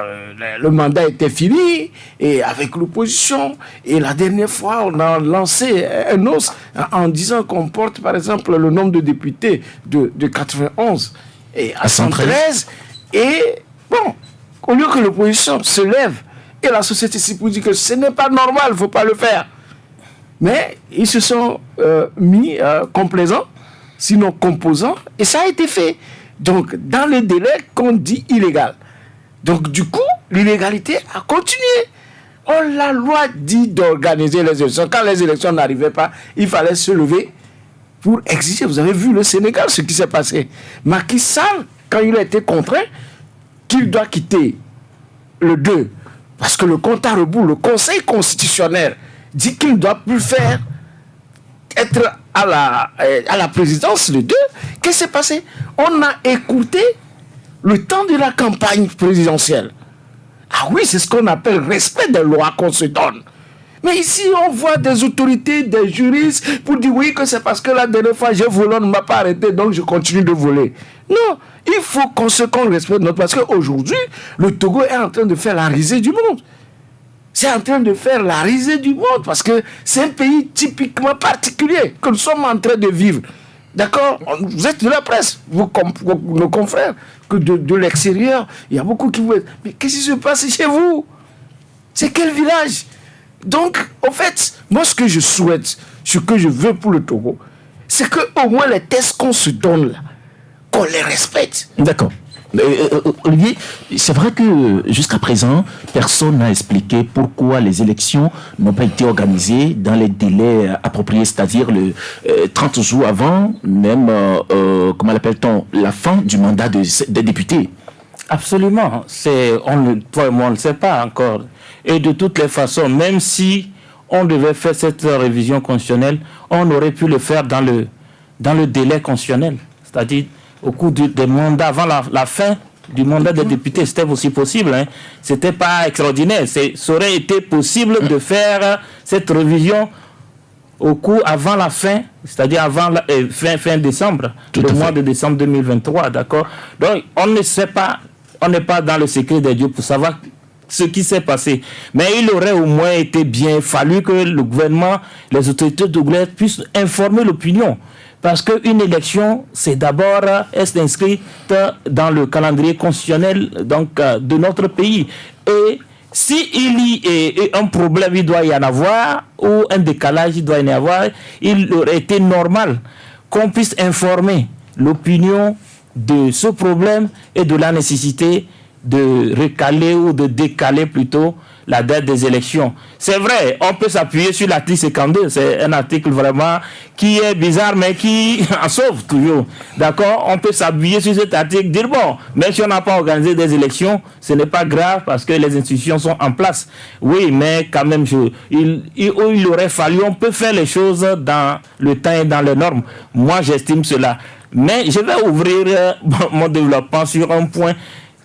le mandat était fini, et avec l'opposition, et la dernière fois, on a lancé un os en disant qu'on porte, par exemple, le nombre de députés de 91 et à 113, et bon, au lieu que l'opposition se lève, et la société civile dit que ce n'est pas normal, il ne faut pas le faire. Mais ils se sont mis complaisants, sinon composants, et ça a été fait. Donc, dans les délais qu'on dit illégal. Donc, du coup, l'illégalité a continué. Oh, la loi dit d'organiser les élections. Quand les élections n'arrivaient pas, il fallait se lever pour exiger. Vous avez vu le Sénégal, ce qui s'est passé. Macky Sall, quand il a été contraint, qu'il doit quitter le 2, parce que le compte à rebours, le Conseil constitutionnel, dit qu'il ne doit plus être à la présidence le 2. Qu'est-ce qui s'est passé? On a écouté le temps de la campagne présidentielle. Ah oui, c'est ce qu'on appelle respect des lois qu'on se donne. Mais ici, on voit des autorités, des juristes, pour dire oui, que c'est parce que la dernière fois, j'ai volé, on ne m'a pas arrêté, donc je continue de voler. Non, il faut qu'on respecte notre... Parce qu'aujourd'hui, le Togo est en train de faire la risée du monde. C'est en train de faire la risée du monde parce que c'est un pays typiquement particulier que nous sommes en train de vivre. D'accord? Vous êtes de la presse, nos confrères, que de l'extérieur, il y a beaucoup qui vous disent mais qu'est-ce qui se passe chez vous? C'est quel village? Donc, en fait, moi, ce que je souhaite, ce que je veux pour le Togo, c'est qu'au moins les tests qu'on se donne là, qu'on les respecte. D'accord. Olivier, c'est vrai que jusqu'à présent, personne n'a expliqué pourquoi les élections n'ont pas été organisées dans les délais appropriés, c'est-à-dire le 30 jours avant, même, comment l'appelle-t-on, la fin du mandat des députés. Absolument. Toi et moi, on ne le sait pas encore. Et de toutes les façons, même si on devait faire cette révision constitutionnelle, on aurait pu le faire dans le délai constitutionnel, c'est-à-dire au cours des mandats, avant la fin du mandat des députés, c'était aussi possible. Hein. C'était pas extraordinaire. Ça aurait été possible de faire cette révision avant la fin, c'est-à-dire avant fin décembre, le mois de décembre 2023, d'accord. Donc, on ne sait pas, on n'est pas dans le secret des dieux pour savoir ce qui s'est passé. Mais il aurait au moins été bien fallu que le gouvernement, les autorités de gouvernement puissent informer l'opinion. Parce qu'une élection, c'est d'abord est inscrite dans le calendrier constitutionnel donc, de notre pays. Et s'il y a un problème, il doit y en avoir, ou un décalage, il doit y en avoir, il aurait été normal qu'on puisse informer l'opinion de ce problème et de la nécessité de recaler ou de décaler plutôt la date des élections. C'est vrai, on peut s'appuyer sur l'article 52, c'est un article vraiment qui est bizarre, mais qui en sauve toujours. D'accord? On peut s'appuyer sur cet article, dire bon, même si on n'a pas organisé des élections, ce n'est pas grave parce que les institutions sont en place. Oui, mais quand même, il aurait fallu, on peut faire les choses dans le temps et dans les normes. Moi, j'estime cela. Mais je vais ouvrir mon développement sur un point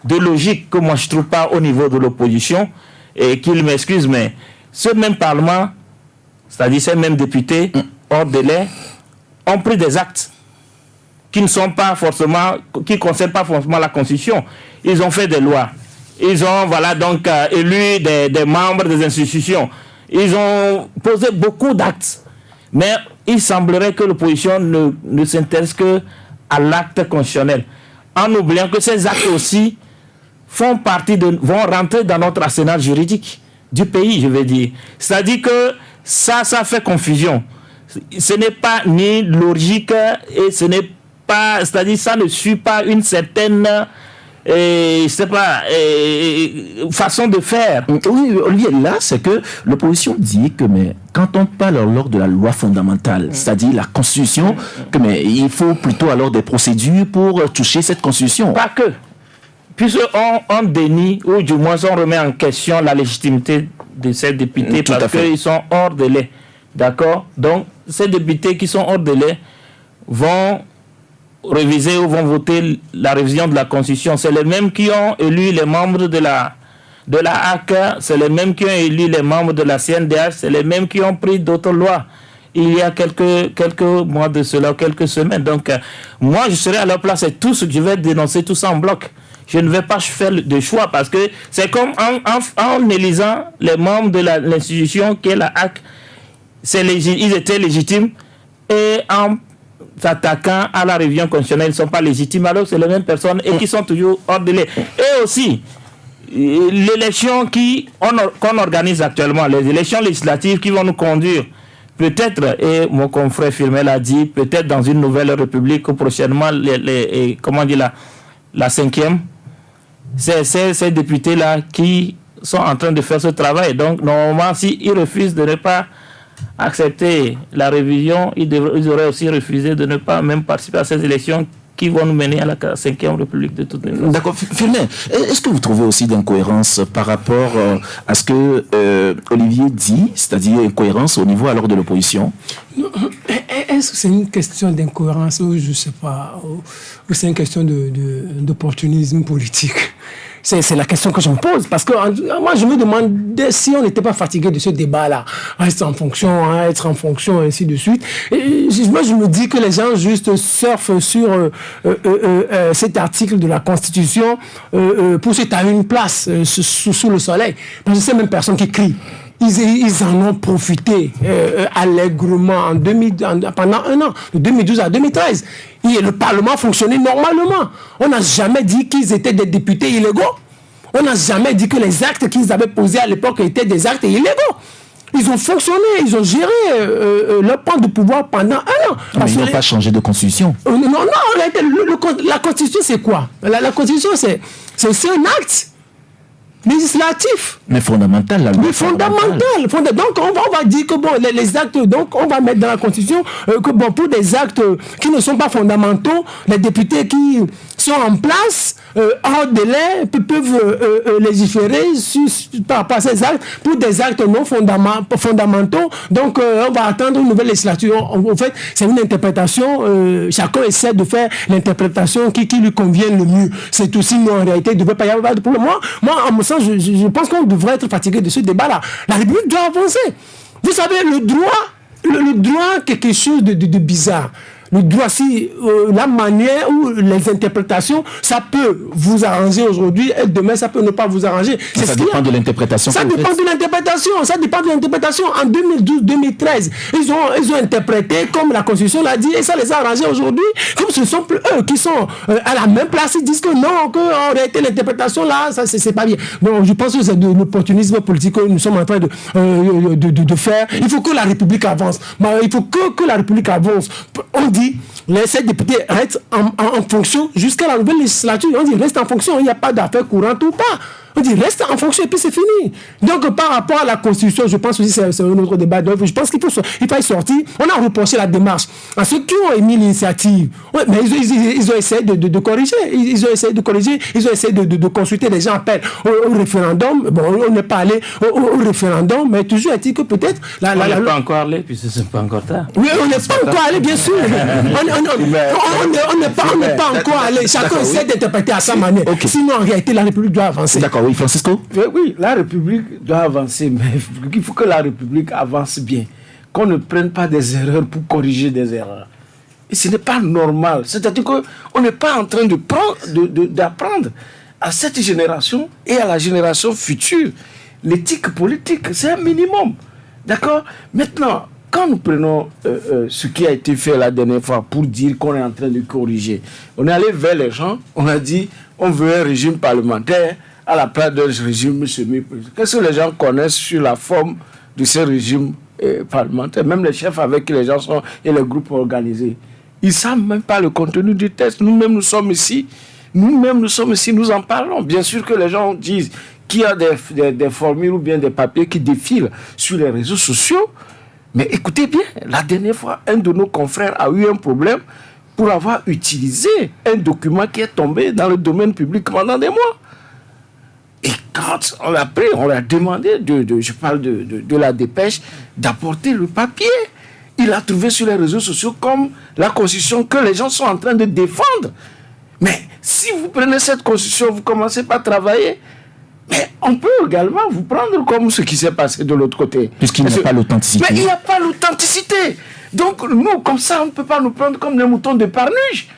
de logique que moi je ne trouve pas au niveau de l'opposition, et qu'il m'excuse, mais ce même Parlement, c'est-à-dire ces mêmes députés, hors délai, ont pris des actes qui ne sont pas forcément, qui ne concernent pas forcément la Constitution. Ils ont fait des lois. Ils ont, voilà, donc, élu des membres des institutions. Ils ont posé beaucoup d'actes. Mais il semblerait que l'opposition ne s'intéresse que à l'acte constitutionnel, en oubliant que ces actes aussi vont rentrer dans notre arsenal juridique du pays, je veux dire. C'est-à-dire que ça fait confusion. Ce n'est pas ni logique et ce n'est pas, c'est-à-dire ça ne suit pas une certaine façon de faire. Oui, Olivier, là, c'est que l'opposition dit que mais, quand on parle alors de la loi fondamentale, c'est-à-dire la Constitution, que mais, il faut plutôt alors des procédures pour toucher cette Constitution. Pas que. Puisqu'on dénie, ou du moins on remet en question la légitimité de ces députés parce qu'ils sont hors délai. D'accord? Donc, ces députés qui sont hors délai vont réviser ou vont voter la révision de la Constitution. C'est les mêmes qui ont élu les membres de la HAC, c'est les mêmes qui ont élu les membres de la CNDH, c'est les mêmes qui ont pris d'autres lois il y a quelques mois de cela, quelques semaines. Donc, moi, je serai à leur place et je vais dénoncer tout ça en bloc. Je ne vais pas faire de choix parce que c'est comme en élisant les membres de l'institution qui est la HAC, ils étaient légitimes et en s'attaquant à la révision constitutionnelle, ils ne sont pas légitimes, alors c'est les mêmes personnes et qui sont toujours hors délai. Et aussi, l'élection qu'on organise actuellement, les élections législatives qui vont nous conduire, peut-être, et mon confrère Firmel a dit, peut-être dans une nouvelle république ou prochainement, la 5e, c'est ces députés-là qui sont en train de faire ce travail. Donc, normalement, s'ils refusent de ne pas accepter la révision, ils auraient aussi refusé de ne pas même participer à ces élections qui vont nous mener à la 5e République de toutes les façons. D'accord. Firmin, est-ce que vous trouvez aussi d'incohérence par rapport à ce que Olivier dit, c'est-à-dire incohérence au niveau alors de l'opposition? Est-ce que c'est une question d'incohérence ou je ne sais pas, ou c'est une question d'opportunisme politique? C'est la question que je me pose. Parce que moi, je me demandais si on n'était pas fatigué de ce débat-là. Être en fonction, ainsi de suite. Et moi, je me dis que les gens juste surfent sur cet article de la Constitution pour se tailler une place sous le soleil. Parce que c'est même personne qui crie. Ils en ont profité allègrement pendant un an, de 2012 à 2013. Et le Parlement fonctionnait normalement. On n'a jamais dit qu'ils étaient des députés illégaux. On n'a jamais dit que les actes qu'ils avaient posés à l'époque étaient des actes illégaux. Ils ont fonctionné, ils ont géré leur plan de pouvoir pendant un an. Mais ils n'ont pas changé de constitution. Non, la constitution, c'est quoi? La constitution, c'est un acte législatif. Mais fondamental, la loi. Mais fondamental. Donc, on va dire que bon, les actes, donc, on va mettre dans la Constitution que bon, pour des actes qui ne sont pas fondamentaux, les députés qui sont en place, hors délai, peuvent légiférer par rapport à ces actes pour des actes non fondamentaux. Donc, on va attendre une nouvelle législature. En fait, c'est une interprétation. Chacun essaie de faire l'interprétation qui lui convient le mieux. C'est aussi, nous, en réalité, il ne devrait pas y avoir de problème. Moi, en mon sens, je pense qu'on devrait être fatigué de ce débat-là. La République doit avancer. Vous savez, le droit, quelque chose de bizarre. Le droit, si la manière ou les interprétations, ça peut vous arranger aujourd'hui et demain, ça peut ne pas vous arranger. Ça dépend de l'interprétation. Ça dépend de l'interprétation. En 2012-2013, ils ont interprété comme la Constitution l'a dit et ça les a arrangés aujourd'hui. Comme ce sont plus eux qui sont à la même place, ils disent que non, qu'en réalité, l'interprétation là, ça c'est pas bien. Donc, je pense que c'est de l'opportunisme politique que nous sommes en train de faire. Il faut que la République avance. Il faut que la République avance. On dit ces députés restent en fonction jusqu'à la nouvelle législature. On dit reste en fonction, il n'y a pas d'affaires courantes ou pas. On dit reste en fonction et puis c'est fini. Donc par rapport à la Constitution, je pense aussi que c'est un autre débat. Donc, je pense qu'il faut y sortir. On a reproché la démarche à ceux qui ont émis l'initiative. Ouais, mais ils ont essayé de corriger. Ils ont essayé de corriger. Ils ont essayé de consulter. Les gens appellent au référendum. Bon, on n'est pas allé au référendum, mais toujours est-il que peut-être... On n'est pas encore allé, puisque c'est pas encore tard. Oui, on n'est pas encore allé, bien sûr. On n'est pas encore allé. Chacun essaie d'interpréter à sa manière. Okay. Sinon, en réalité, la République doit avancer. D'accord, oui, Francisco? Oui, la République doit avancer, mais il faut que la République avance bien. Qu'on ne prenne pas des erreurs pour corriger des erreurs. Et ce n'est pas normal. C'est-à-dire qu'on n'est pas en train d'apprendre à cette génération et à la génération future l'éthique politique. C'est un minimum. D'accord? Maintenant, quand nous prenons ce qui a été fait la dernière fois pour dire qu'on est en train de corriger, on est allé vers les gens, on a dit on veut un régime parlementaire à la place d'un régime semi-présidentiel. Qu'est-ce que les gens connaissent sur la forme de ce régime parlementaire? Même les chefs avec qui les gens sont et les groupes organisés, ils ne savent même pas le contenu du texte. Nous-mêmes, nous sommes ici, nous en parlons. Bien sûr que les gens disent qu'il y a des formules ou bien des papiers qui défilent sur les réseaux sociaux. Mais écoutez bien, la dernière fois, un de nos confrères a eu un problème pour avoir utilisé un document qui est tombé dans le domaine public pendant des mois. Et quand on l'a pris, on l'a demandé, je parle de la dépêche, d'apporter le papier. Il a trouvé sur les réseaux sociaux comme la constitution que les gens sont en train de défendre. Mais si vous prenez cette constitution, vous commencez par travailler, mais on peut également vous prendre comme ce qui s'est passé de l'autre côté. Puisqu'il n'y a pas l'authenticité. Mais il n'y a pas l'authenticité. Donc nous, comme ça, on ne peut pas nous prendre comme des moutons de Parnuge.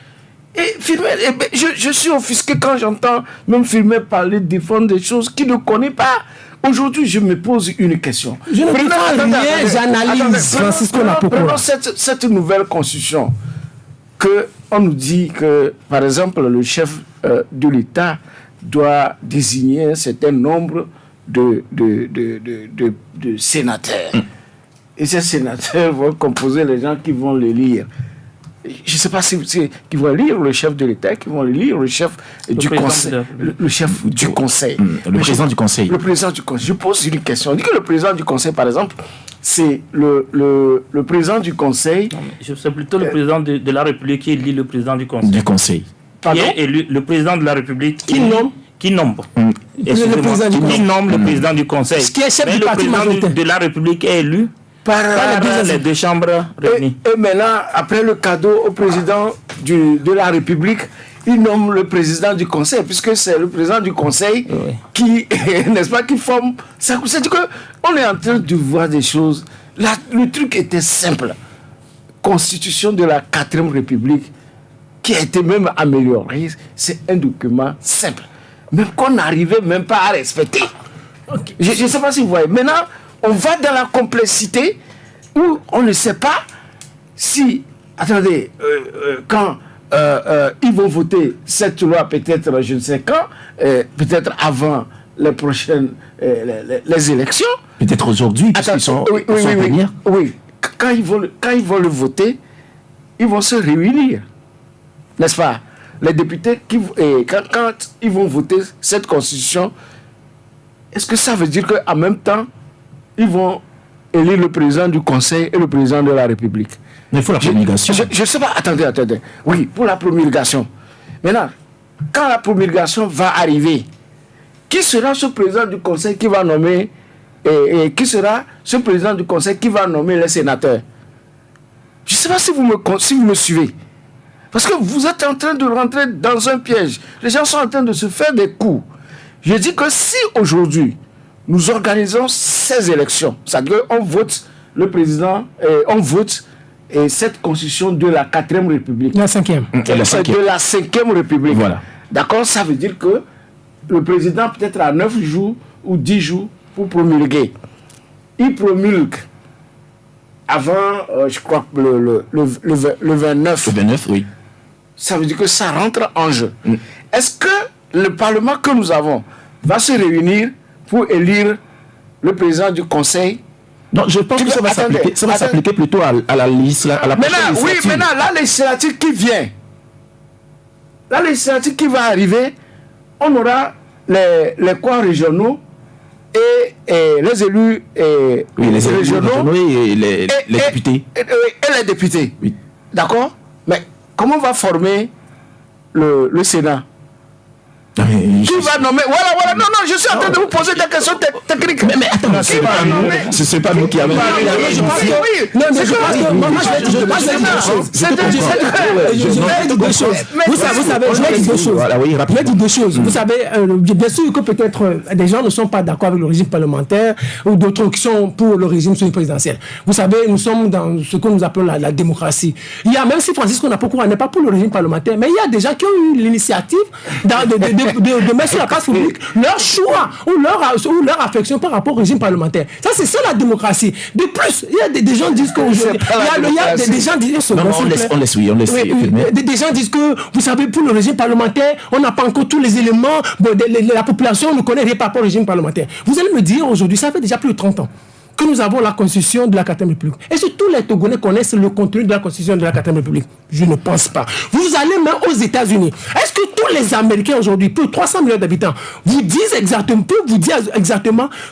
Et filmer, je suis offusqué quand j'entends même filmer parler, défendre des choses qu'il ne connaît pas. Aujourd'hui, je me pose une question. Je ne comprends rien, j'analyse. Francisco Napokora. Prenons cette nouvelle constitution qu'on nous dit que, par exemple, le chef de l'État doit désigner un certain nombre de sénateurs. Et ces sénateurs vont composer les gens qui vont les lire. Je ne sais pas si qui vont lire le chef de l'État, qui vont lire le chef du Conseil. Le chef du Conseil. Le président du Conseil. Le président du Conseil. Je pose une question. On dit que le président du Conseil, par exemple, c'est le président du Conseil. C'est plutôt le président de la République qui élit le président du Conseil. Du Conseil. Qui est élu, le président de la République qui nomme qui nomme le président du Conseil. Ce qui est chef mais du parti majoritaire de la République est élu par les deux chambres réunies. Et maintenant, après le cadeau au président de la République, il nomme le président du Conseil, puisque c'est le président du Conseil qui, n'est-ce pas, qui forme. C'est-à-dire qu'on est en train de voir des choses. Le truc était simple. Constitution de la 4e République, qui a été même améliorée, c'est un document simple. Même qu'on n'arrivait même pas à respecter. Okay. Je ne sais pas si vous voyez. Maintenant, on va dans la complexité où on ne sait pas si, attendez, quand ils vont voter cette loi, peut-être, je ne sais quand, peut-être avant les prochaines les élections. Peut-être aujourd'hui, puisqu'ils sont à venir. Oui, quand ils vont le voter, ils vont se réunir, n'est-ce pas? Les députés, quand ils vont voter cette constitution, est-ce que ça veut dire qu'en même temps, ils vont élire le président du Conseil et le président de la République? Mais il faut la promulgation. Je ne sais pas, attendez. Oui, pour la promulgation. Maintenant, quand la promulgation va arriver, qui sera ce président du Conseil qui va nommer et qui sera ce président du Conseil qui va nommer les sénateurs? Je ne sais pas si vous me suivez. Parce que vous êtes en train de rentrer dans un piège. Les gens sont en train de se faire des coups. Je dis que si aujourd'hui, nous organisons ces élections, c'est-à-dire qu'on vote le président, on vote cette constitution de la 4e République. La 5e. De la 5e République. Voilà. D'accord, ça veut dire que le président peut-être a 9 jours ou 10 jours pour promulguer. Il promulgue avant, je crois, le 29. Le 29, oui. Ça veut dire que ça rentre en jeu. Est-ce que le Parlement que nous avons va se réunir pour élire le président du Conseil? Non, je pense que ça va s'appliquer plutôt à la législature. Oui, maintenant, la législature qui vient, la législature qui va arriver, on aura les corps régionaux et les élus les régionaux et les députés. Et les députés. Oui. D'accord? Mais comment on va former le Sénat? Qui va nommer? Voilà, non, je suis en train de vous poser des questions techniques. Mais attends, ce n'est pas nous qui avons. Je pense que. Moi, je vais dire deux choses. Vous savez, je vais dire deux choses. Je vais dire deux choses. Vous savez, bien sûr que peut-être des gens ne sont pas d'accord avec le régime parlementaire ou d'autres qui sont pour le régime semi-présidentiel. Vous savez, nous sommes dans ce que nous appelons la démocratie. Il y a, même si Francisco Napokora n'est pas pour le régime parlementaire, mais il y a des gens qui ont eu l'initiative de le mettre sur la place publique leur choix ou leur affection par rapport au régime parlementaire. Ça, c'est ça la démocratie. De plus, il y a des gens qui disent qu'aujourd'hui, il y a des gens qui disent... Non, on laisse filmer. Des gens disent que, vous savez, pour le régime parlementaire, on n'a pas encore tous les éléments, la population ne connaît rien par rapport au régime parlementaire. Vous allez me dire aujourd'hui, ça fait déjà plus de 30 ans que nous avons la constitution de la 4e République. Est-ce que tous les Togolais connaissent le contenu de la constitution de la 4e République? Je ne pense pas. Vous allez même aux États-Unis. Est-ce que tous les Américains aujourd'hui, plus de 300 millions d'habitants, vous disent exactement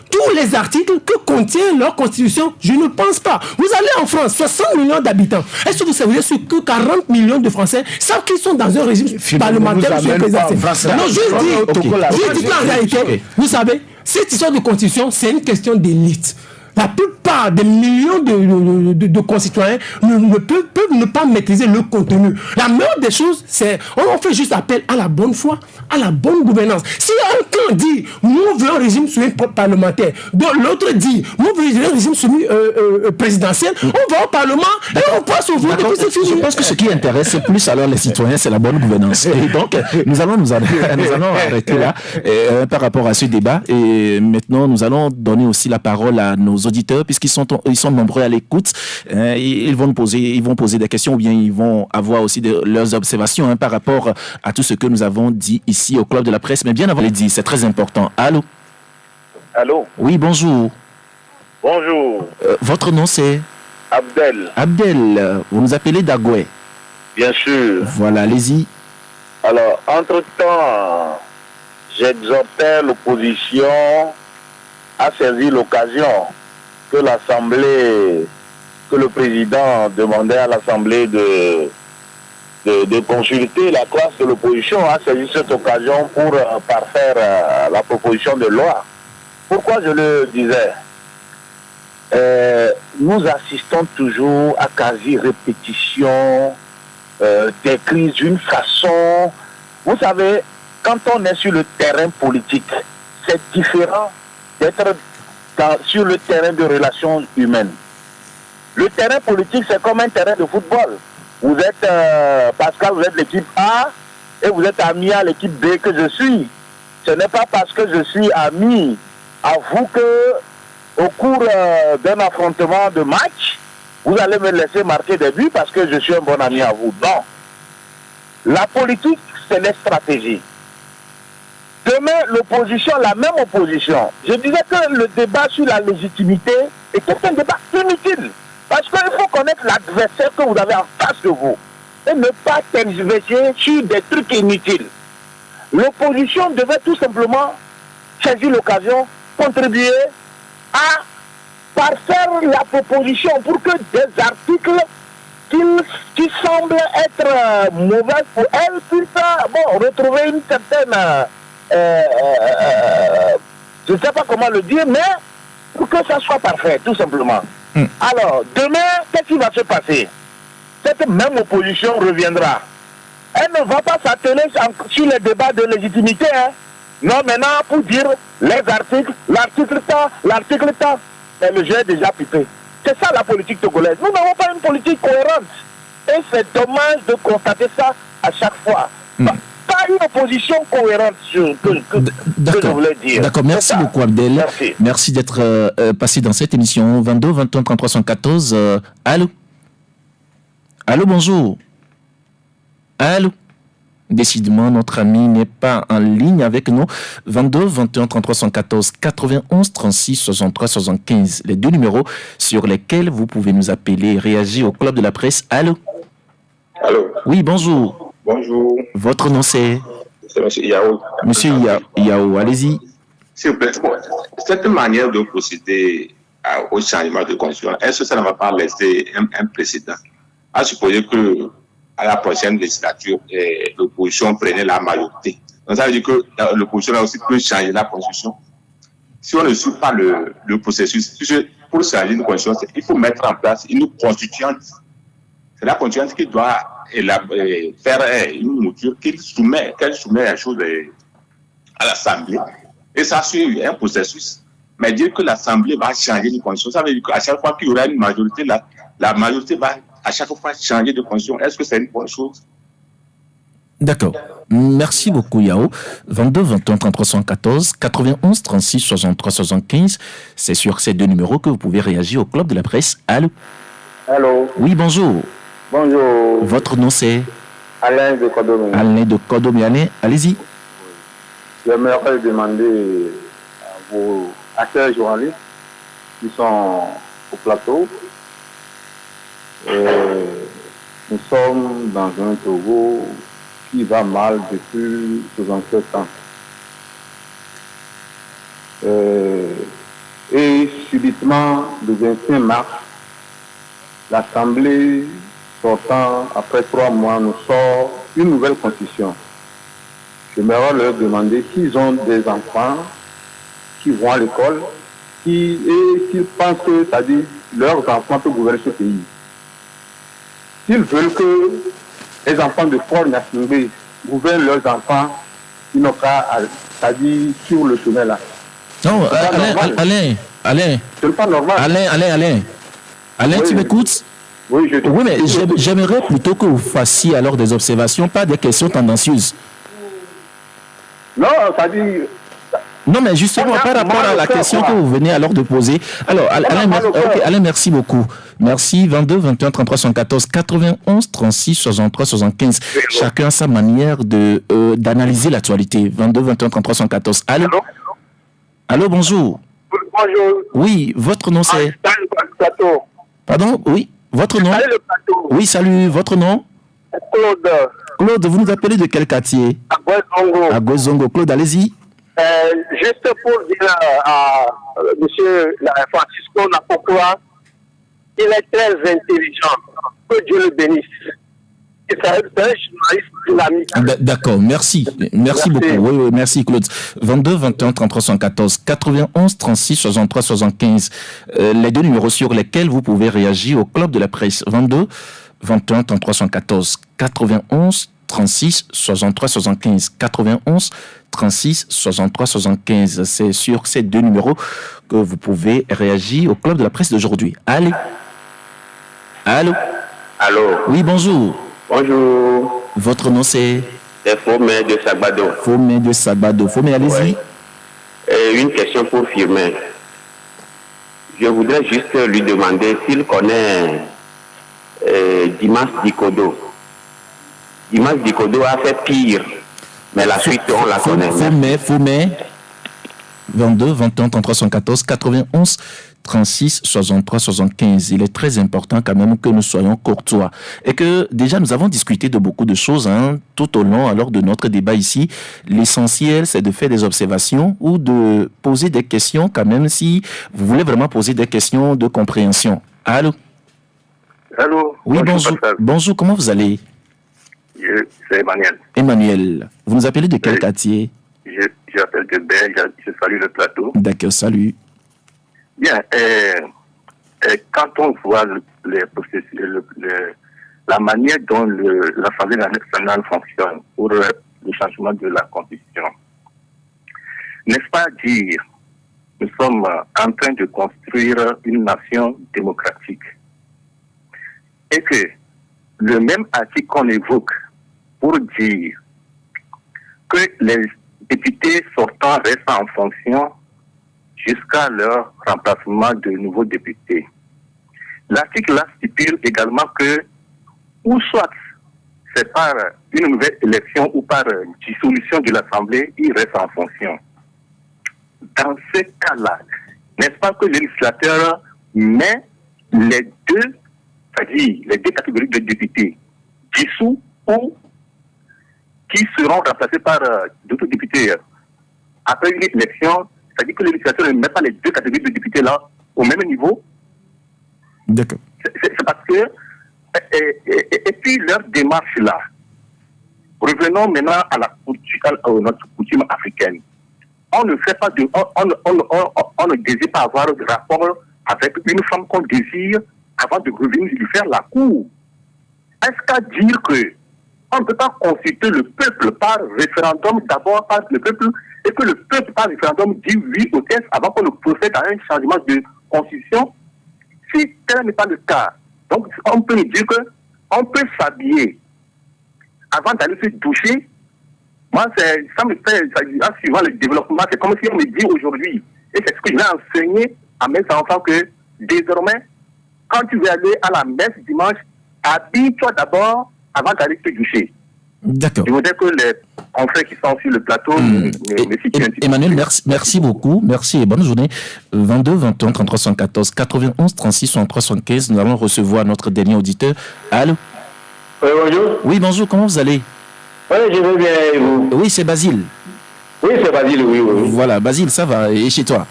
tous les articles que contient leur constitution? Je ne pense pas. Vous allez en France, 60 millions d'habitants. Est-ce que vous savez que 40 millions de Français savent qu'ils sont dans un régime parlementaire? Non, je dis qu'en réalité, vous savez, cette histoire de constitution, c'est une question d'élite. La plupart des millions de concitoyens ne peuvent ne pas maîtriser le contenu. La meilleure des choses, c'est on fait juste appel à la bonne foi, à la bonne gouvernance. Si un camp dit « nous voulons un régime semi-parlementaire », l'autre dit « nous voulons un régime semi-présidentiel », on va au Parlement et on passe au vote et puis c'est fini. Je pense que ce qui intéresse plus alors les citoyens, c'est la bonne gouvernance. Et donc, nous allons arrêter là par rapport à ce débat. Et maintenant, nous allons donner aussi la parole à nos auditeurs, puisqu'ils sont nombreux à l'écoute. Ils vont poser des questions ou bien ils vont avoir aussi leurs observations par rapport à tout ce que nous avons dit ici au Club de la Presse. Mais bien avant de le dire, c'est très important. Allô? Allô? Oui, bonjour. Bonjour. Votre nom c'est? Abdel. Abdel, vous nous appelez Dagoué? Bien sûr. Voilà, allez-y. Alors, entre-temps, j'exhortais l'opposition à saisir l'occasion que le président demandait à l'Assemblée de consulter la classe de l'opposition, a saisi cette occasion pour parfaire la proposition de loi. Pourquoi je le disais? Nous assistons toujours à quasi-répétition des crises d'une façon... Vous savez, quand on est sur le terrain politique, c'est différent d'être sur le terrain de relations humaines. Le terrain politique, c'est comme un terrain de football. Vous êtes, Pascal, vous êtes l'équipe A et vous êtes ami à l'équipe B que je suis. Ce n'est pas parce que je suis ami à vous que, au cours d'un affrontement de match, vous allez me laisser marquer des buts parce que je suis un bon ami à vous. Non. La politique, c'est les stratégies. Demain, l'opposition, la même opposition. Je disais que le débat sur la légitimité était un débat inutile. Parce qu'il faut connaître l'adversaire que vous avez en face de vous. Et ne pas tergiverser sur des trucs inutiles. L'opposition devait tout simplement saisir l'occasion, contribuer à parfaire la proposition pour que des articles qui semblent être mauvais pour elle puissent retrouver une certaine... je ne sais pas comment le dire, mais pour que ça soit parfait, tout simplement. Alors, demain, qu'est-ce qui va se passer? Cette même opposition reviendra. Elle ne va pas s'atteler sur les débats de légitimité. Non, maintenant, pour dire les articles, l'article tant, mais le jeu est déjà pipé. C'est ça la politique togolaise. Nous n'avons pas une politique cohérente. Et c'est dommage de constater ça à chaque fois. Pas une opposition cohérente que je voulais dire. D'accord, merci beaucoup Abdel. Merci d'être passé dans cette émission 22 21 33 114. Allô? Allô, bonjour. Allô? Décidément, notre ami n'est pas en ligne avec nous. 22 21 33 114 91 36 63 75. Les deux numéros sur lesquels vous pouvez nous appeler et réagir au Club de la Presse. Allô? Allô? Oui, bonjour. Bonjour. Votre nom c'est? C'est M. Yao. Monsieur Yao, allez-y. S'il vous plaît, cette manière de procéder au changement de constitution, est-ce que ça ne va pas laisser un précédent? À supposer que à la prochaine législature, l'opposition prenait la majorité. Donc ça veut dire que l'opposition a aussi peut changer la constitution. Si on ne suit pas le processus, pour changer une constitution, il faut mettre en place une constituante. C'est la constituante qui doit faire une mouture qu'elle soumet la chose à l'Assemblée. Et ça suit un processus. Mais dire que l'Assemblée va changer une constitution, ça veut dire qu'à chaque fois qu'il y aura une majorité, la majorité va à chaque fois changer de constitution. Est-ce que c'est une bonne chose? D'accord. Merci beaucoup, Yao. 22 21 33 114 91 36 63 75. C'est sur ces deux numéros que vous pouvez réagir au Club de la Presse. Allô? Allô. Oui, bonjour. Bonjour. Votre nom, c'est Alain de Kodomé. Alain de Kodomé. Allez-y. J'aimerais demander à vos acteurs journalistes qui sont au plateau. Nous sommes dans un Togo qui va mal depuis 67 ans. Et subitement, le 25 mars, l'Assemblée sortant, après 3 mois, nous sort une nouvelle constitution. J'aimerais leur demander s'ils ont des enfants qui vont à l'école et s'ils pensent que, c'est-à-dire, leurs enfants peuvent gouverner ce pays. S'ils veulent que les enfants de Fort Gnassingbé gouvernent leurs enfants, ils n'ont qu'à, c'est-à-dire, sur le chemin là. Non, Alain. C'est pas normal. Alain, oui, tu m'écoutes? Oui, je t'écoute. Oui, mais j'aimerais plutôt que vous fassiez alors des observations, pas des questions tendancieuses. Non, c'est-à-dire... Non, mais justement, par rapport à la question que vous venez alors de poser. Alors, Alain, merci beaucoup. Merci. 22 21 33 114 91 36 63 75. Chacun a sa manière d'analyser l'actualité. 22 21 33 114. Allô? Allô, bonjour. Bonjour. Oui, votre nom c'est... Pardon? Oui, votre nom? Oui, salut. Votre nom? Claude. Claude, vous nous appelez de quel quartier? À Gouezongo. Claude, allez-y. Juste pour dire à M. Francisco Napokwa, il est très intelligent. Que Dieu le bénisse. C'est un journaliste dynamique. D'accord, merci. Merci beaucoup. Oui, merci Claude. 22 21 33 114 91 36 63 75. Les deux numéros sur lesquels vous pouvez réagir au Club de la Presse. 22 21 33 114 91 36 63 75. 91 36 63 75. C'est sur ces deux numéros que vous pouvez réagir au Club de la Presse d'aujourd'hui. Allez. Allô? Oui, bonjour. Bonjour. Votre nom c'est? C'est Fomé de Sagbado. Fomé, allez-y. Une question pour Firmin. Je voudrais juste lui demander s'il connaît Dimas Dikodo. Dimas Dikodo a fait pire, mais la suite, on la connaît. Fomé. 22 21 33 114 91 36 63 75. Il est très important quand même que nous soyons courtois et que déjà nous avons discuté de beaucoup de choses tout au long alors de notre débat ici. L'essentiel c'est de faire des observations ou de poser des questions quand même si vous voulez vraiment poser des questions de compréhension. Allô? Oui, bonjour. Bonjour, comment vous allez? C'est Emmanuel. Emmanuel, vous nous appelez de quel quartier? J'appelle de Belge, je salue le plateau. D'accord, salut. Bien, quand on voit la manière dont l'Assemblée nationale fonctionne pour le changement de la Constitution, n'est-ce pas dire nous sommes en train de construire une nation démocratique et que le même article qu'on évoque pour dire que les députés sortants restent en fonction jusqu'à leur remplacement de nouveaux députés. L'article là stipule également que, ou soit c'est par une nouvelle élection ou par dissolution de l'Assemblée, ils restent en fonction. Dans ce cas-là, n'est-ce pas que le législateur met les deux, c'est-à-dire les deux catégories de députés, dissous ou qui seront remplacés par d'autres députés après une élection, c'est-à-dire que le législateur ne met pas les deux catégories de députés là au même niveau. D'accord. C'est parce que, et puis leur démarche là, revenons maintenant à notre coutume africaine. On ne fait pas on ne désire pas avoir de rapport avec une femme qu'on désire avant de revenir lui faire la cour. Est-ce qu'à dire que on ne peut pas consulter le peuple par référendum, d'abord par le peuple, et que le peuple par référendum dit oui au test avant qu'on ne procède à un changement de constitution? Si tel n'est pas le cas, donc on peut dire qu'on peut s'habiller avant d'aller se doucher, moi, ça me fait, suivant le développement, c'est comme si on me dit aujourd'hui, et c'est ce que j'ai enseigné à mes enfants, que désormais, quand tu veux aller à la messe dimanche, habille-toi d'abord avant d'aller te doucher. D'accord. Je voudrais que les confrères qui sont sur le plateau me situent un petit peu. Emmanuel, merci beaucoup. Merci et bonne journée. 22 21 33 114 91 36 63 75. Nous allons recevoir notre dernier auditeur. Allô? Oui, bonjour. Oui, bonjour. Comment vous allez? Oui, je vais bien, et vous? Oui, c'est Basile. Oui, c'est Basile, oui. Voilà, Basile, ça va. Et chez toi?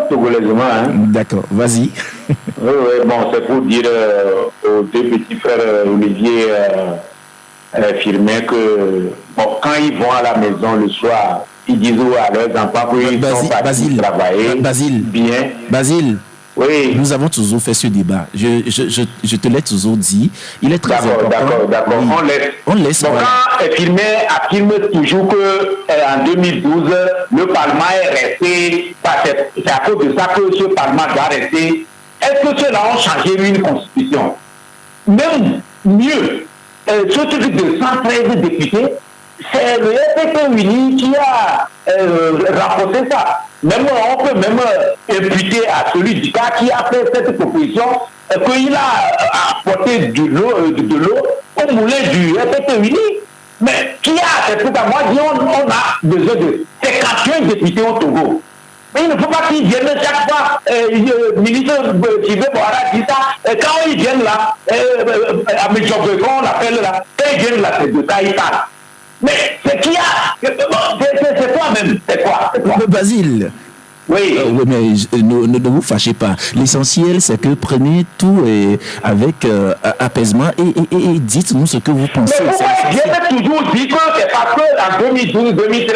Togolaisement, hein. D'accord, vas-y. Oui, bon, c'est pour dire aux deux petits frères Olivier Firmin que, bon, quand ils vont à la maison le soir, ils disent à leurs enfants qu'ils sont partis travailler bien. Basile. Oui. Nous avons toujours fait ce débat. Je te l'ai toujours dit. Il est très important. D'accord. Oui. On laisse. Donc, voilà. quand Firmin affirme toujours qu'en 2012, le Parlement est resté, c'est à cause de ça que ce Parlement doit rester. Est-ce que ceux-là ont changé une constitution? Même mieux, ce truc de 113 députés, c'est le FPP Uni qui a rapporté ça. Même on peut même imputer à celui du cas qui a fait cette proposition qu'il a apporté de l'eau au moulin du FPP Uni. Mais qui a accepté ça? Moi, je dis on a besoin de 51 députés au Togo. Mais il ne faut pas qu'ils viennent chaque fois, le ministre Sylvain Boara dit ça, quand ils viennent là, à Méjobé, quand on l'appelle là, quand ils viennent là, c'est de ça, ils parlent. Mais c'est qui a, c'est toi-même, c'est quoi? Basile. Oui. Mais ne vous fâchez pas. L'essentiel, c'est que prenez tout avec apaisement et dites-nous ce que vous pensez. Mais pourquoi j'ai toujours dit que c'est parce qu'en 2012-2013,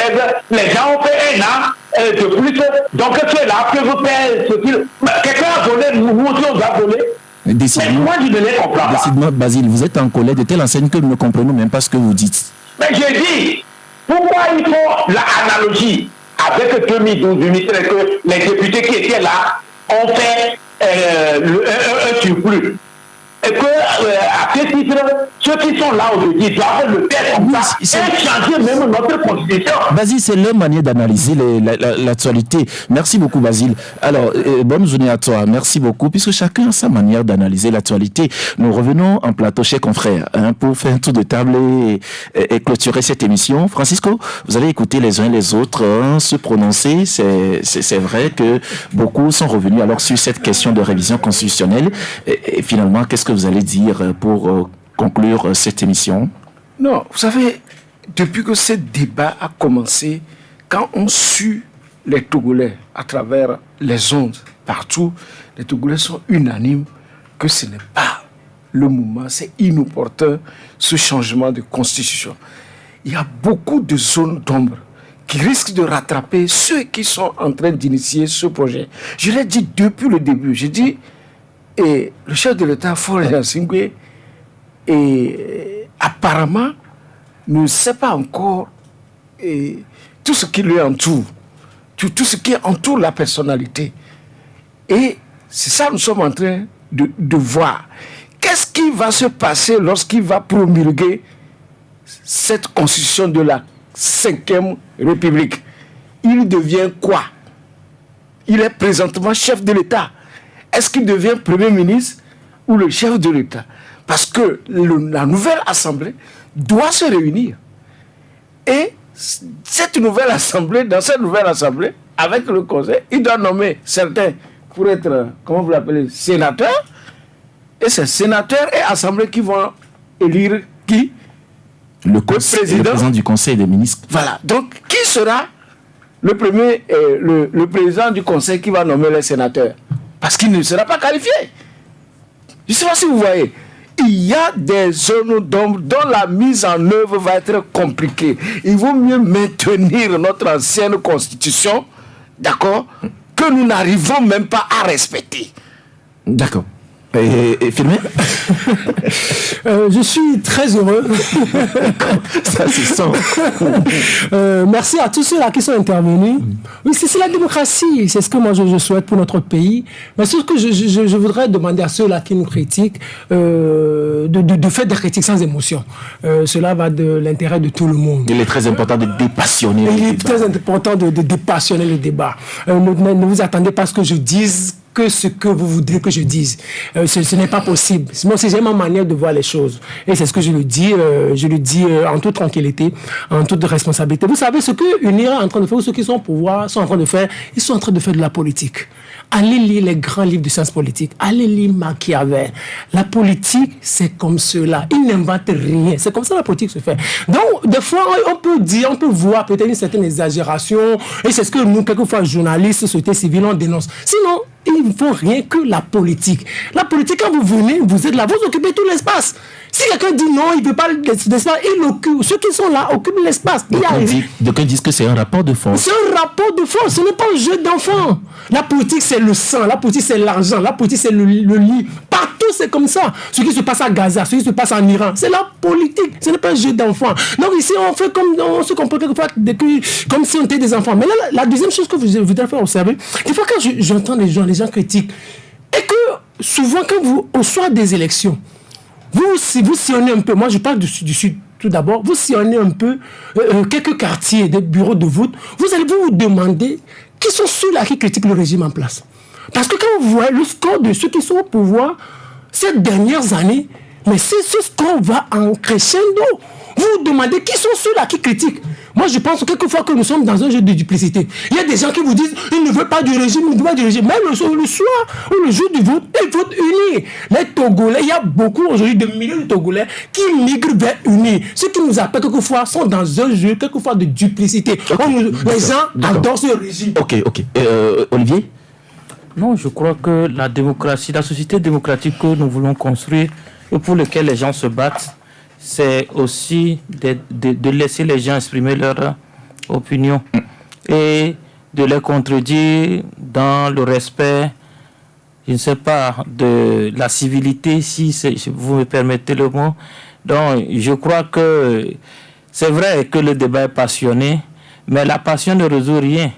les gens ont fait un an de plus. Donc c'est là que vous payez ce qu'il... Quelqu'un a volé, nous aussi on doit voler. Mais moi je ne les comprends pas. Décidément, Basile, vous êtes en colère de telle enseigne que nous ne comprenons même pas ce que vous dites. Mais j'ai dit, pourquoi il faut l'analogie avec 2012-2013 que les députés qui étaient là ont fait un surplus? Et que, à ce titre, ceux qui sont là aujourd'hui doivent le faire comme ça et changer même notre constitution. Basile, c'est leur manière d'analyser l'actualité. Merci beaucoup, Basile. Alors, bonne journée à toi. Merci beaucoup, puisque chacun a sa manière d'analyser l'actualité. Nous revenons en plateau, chers confrères, pour faire un tour de table et clôturer cette émission. Francisco, vous avez écouté les uns et les autres se prononcer. C'est vrai que beaucoup sont revenus alors sur cette question de révision constitutionnelle. Et finalement, qu'est-ce que vous allez dire pour conclure cette émission? Non, vous savez, depuis que ce débat a commencé, quand on suit les Togolais à travers les ondes, partout, les Togolais sont unanimes que ce n'est pas le moment, c'est inopportun ce changement de constitution. Il y a beaucoup de zones d'ombre qui risquent de rattraper ceux qui sont en train d'initier ce projet. Je l'ai dit depuis le début, j'ai dit, et le chef de l'État, Faure Gnassingbé, apparemment ne sait pas encore tout ce qui lui entoure, tout ce qui entoure la personnalité. Et c'est ça que nous sommes en train de voir. Qu'est-ce qui va se passer lorsqu'il va promulguer cette constitution de la 5e République? Il devient quoi? Il est présentement chef de l'État. Est-ce qu'il devient Premier ministre ou le chef de l'État? Parce que la nouvelle Assemblée doit se réunir. Et cette nouvelle Assemblée, dans cette nouvelle Assemblée, avec le Conseil, il doit nommer certains pour être, comment vous l'appelez, sénateurs. Et ces sénateurs et Assemblée qui vont élire qui? Le président du Conseil des ministres. Voilà. Donc, qui sera le premier, le président du Conseil qui va nommer les sénateurs? Parce qu'il ne sera pas qualifié. Je ne sais pas si vous voyez. Il y a des zones d'ombre dont la mise en œuvre va être compliquée. Il vaut mieux maintenir notre ancienne constitution, d'accord, que nous n'arrivons même pas à respecter. D'accord. Et Firmin? Je suis très heureux. Ça, c'est ça. Merci à tous ceux-là qui sont intervenus. Oui, c'est la démocratie. C'est ce que moi je souhaite pour notre pays. Mais ce que je voudrais demander à ceux-là qui nous critiquent, de faire des critiques sans émotion. Cela va de l'intérêt de tout le monde. Il est très important de dépassionner le débat. Il est très important de dépassionner le débat. Ne vous attendez pas à ce que je dise que ce que vous voudrez que je dise. Ce n'est pas possible. Moi, c'est ma manière de voir les choses. Et c'est ce que je le dis en toute tranquillité, en toute responsabilité. Vous savez ce que UNIRA est en train de faire, ou ceux qui sont au pouvoir sont en train de faire, ils sont en train de faire de la politique. Allez lire les grands livres de sciences politiques. Allez lire Machiavel. La politique, c'est comme cela. Ils n'inventent rien. C'est comme ça la politique se fait. Donc, des fois, on peut voir peut-être une certaine exagération. Et c'est ce que nous, quelquefois, journalistes, société civile, on dénonce. Sinon, il ne faut rien que la politique. La politique, quand vous venez, vous êtes là, vous occupez tout l'espace. Si quelqu'un dit non, il ne peut pas l'espace, il occupe. Ceux qui sont là occupent l'espace. D'aucuns disent que c'est un rapport de force. C'est un rapport de force, ce n'est pas un jeu d'enfant. La politique, c'est le sang, la politique, c'est l'argent, la politique, c'est le lit. Partout, c'est comme ça. Ce qui se passe à Gaza, ce qui se passe en Iran, c'est la politique, ce n'est pas un jeu d'enfant. Donc ici, on fait comme on se comprend quelquefois comme si on était des enfants. Mais là, la deuxième chose que je voudrais faire observer, des fois quand j'entends les gens critiquent, et que souvent, au soir des élections, si vous sillonnez un peu, moi je parle du Sud tout d'abord, vous sillonnez un peu quelques quartiers, des bureaux de vote, vous allez vous demander qui sont ceux-là qui critiquent le régime en place. Parce que quand vous voyez le score de ceux qui sont au pouvoir ces dernières années, mais ce score va en crescendo. Vous vous demandez qui sont ceux-là qui critiquent. Moi, je pense quelquefois que nous sommes dans un jeu de duplicité. Il y a des gens qui vous disent ils ne veulent pas du régime, ils ne veulent pas du régime. Même le soir ou le jour du vote, ils votent unis. Les Togolais, il y a beaucoup aujourd'hui de milliers de Togolais qui migrent vers unis. Ceux qui nous appellent quelquefois sont dans un jeu quelquefois de duplicité. Les gens adorent ce régime. Ok. Olivier? Non, je crois que la démocratie, la société démocratique que nous voulons construire et pour laquelle les gens se battent, c'est aussi de laisser les gens exprimer leur opinion et de les contredire dans le respect, je ne sais pas, de la civilité, si vous me permettez le mot. Donc, je crois que c'est vrai que le débat est passionné, mais la passion ne résout rien.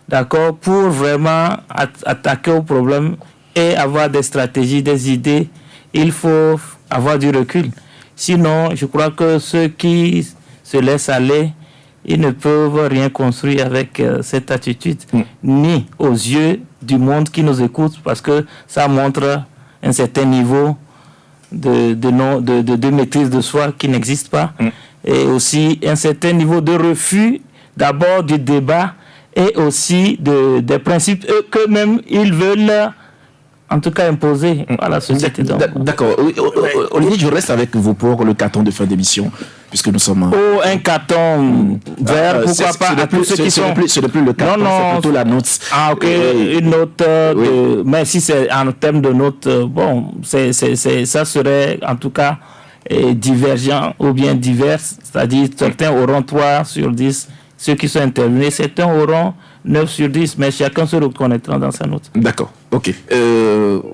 D'accord? Pour vraiment attaquer au problème et avoir des stratégies, des idées, il faut avoir du recul. Sinon, je crois que ceux qui se laissent aller, ils ne peuvent rien construire avec cette attitude, ni aux yeux du monde qui nous écoute, parce que ça montre un certain niveau de maîtrise de soi qui n'existe pas, et aussi un certain niveau de refus d'abord du débat et aussi des principes qu'eux-mêmes ils veulent en tout cas imposer à la société. D'accord. Olivier, je reste avec vous pour le carton de fin d'émission, puisque nous sommes... un carton vert, pourquoi pas, à tous ceux qui sont... Ce n'est plus le carton, c'est plutôt la note. Ah, ok, une note, mais si c'est en termes de note, bon, ça serait en tout cas divergent ou bien divers, c'est-à-dire certains auront 3 sur 10, ceux qui sont intervenus, certains auront 9 sur 10, mais chacun se reconnaîtra dans sa note. D'accord, ok.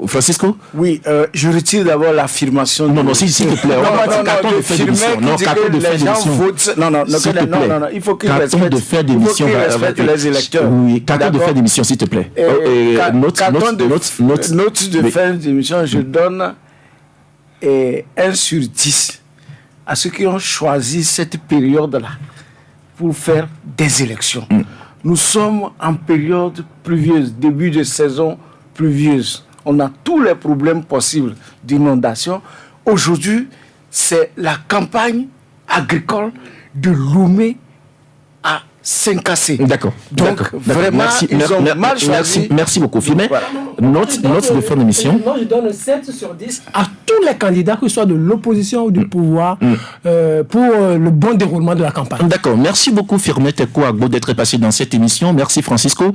Francisco? Oui, je retire d'abord l'affirmation. Non, s'il te plaît. Carton de fin d'émission. Non, carton de fin d'émission. Non, il faut qu'ils respectent les électeurs. Oui, carton de fin d'émission, s'il te plaît. Note de fin d'émission, je donne 1 sur 10 à ceux qui ont choisi cette période-là pour faire des élections. Nous sommes en période pluvieuse, début de saison pluvieuse. On a tous les problèmes possibles d'inondation. Aujourd'hui, c'est la campagne agricole de Lomé à Saint-Cassé. D'accord. Donc, vraiment, ils ont mal choisi. Merci beaucoup. Firmin, note de fin d'émission. Moi, je donne 7 sur 10 à tous les candidats, que ce soit de l'opposition ou du pouvoir, pour le bon déroulement de la campagne. D'accord. Merci beaucoup, Firmin Tekou Agbo, d'être passé dans cette émission. Merci, Francisco.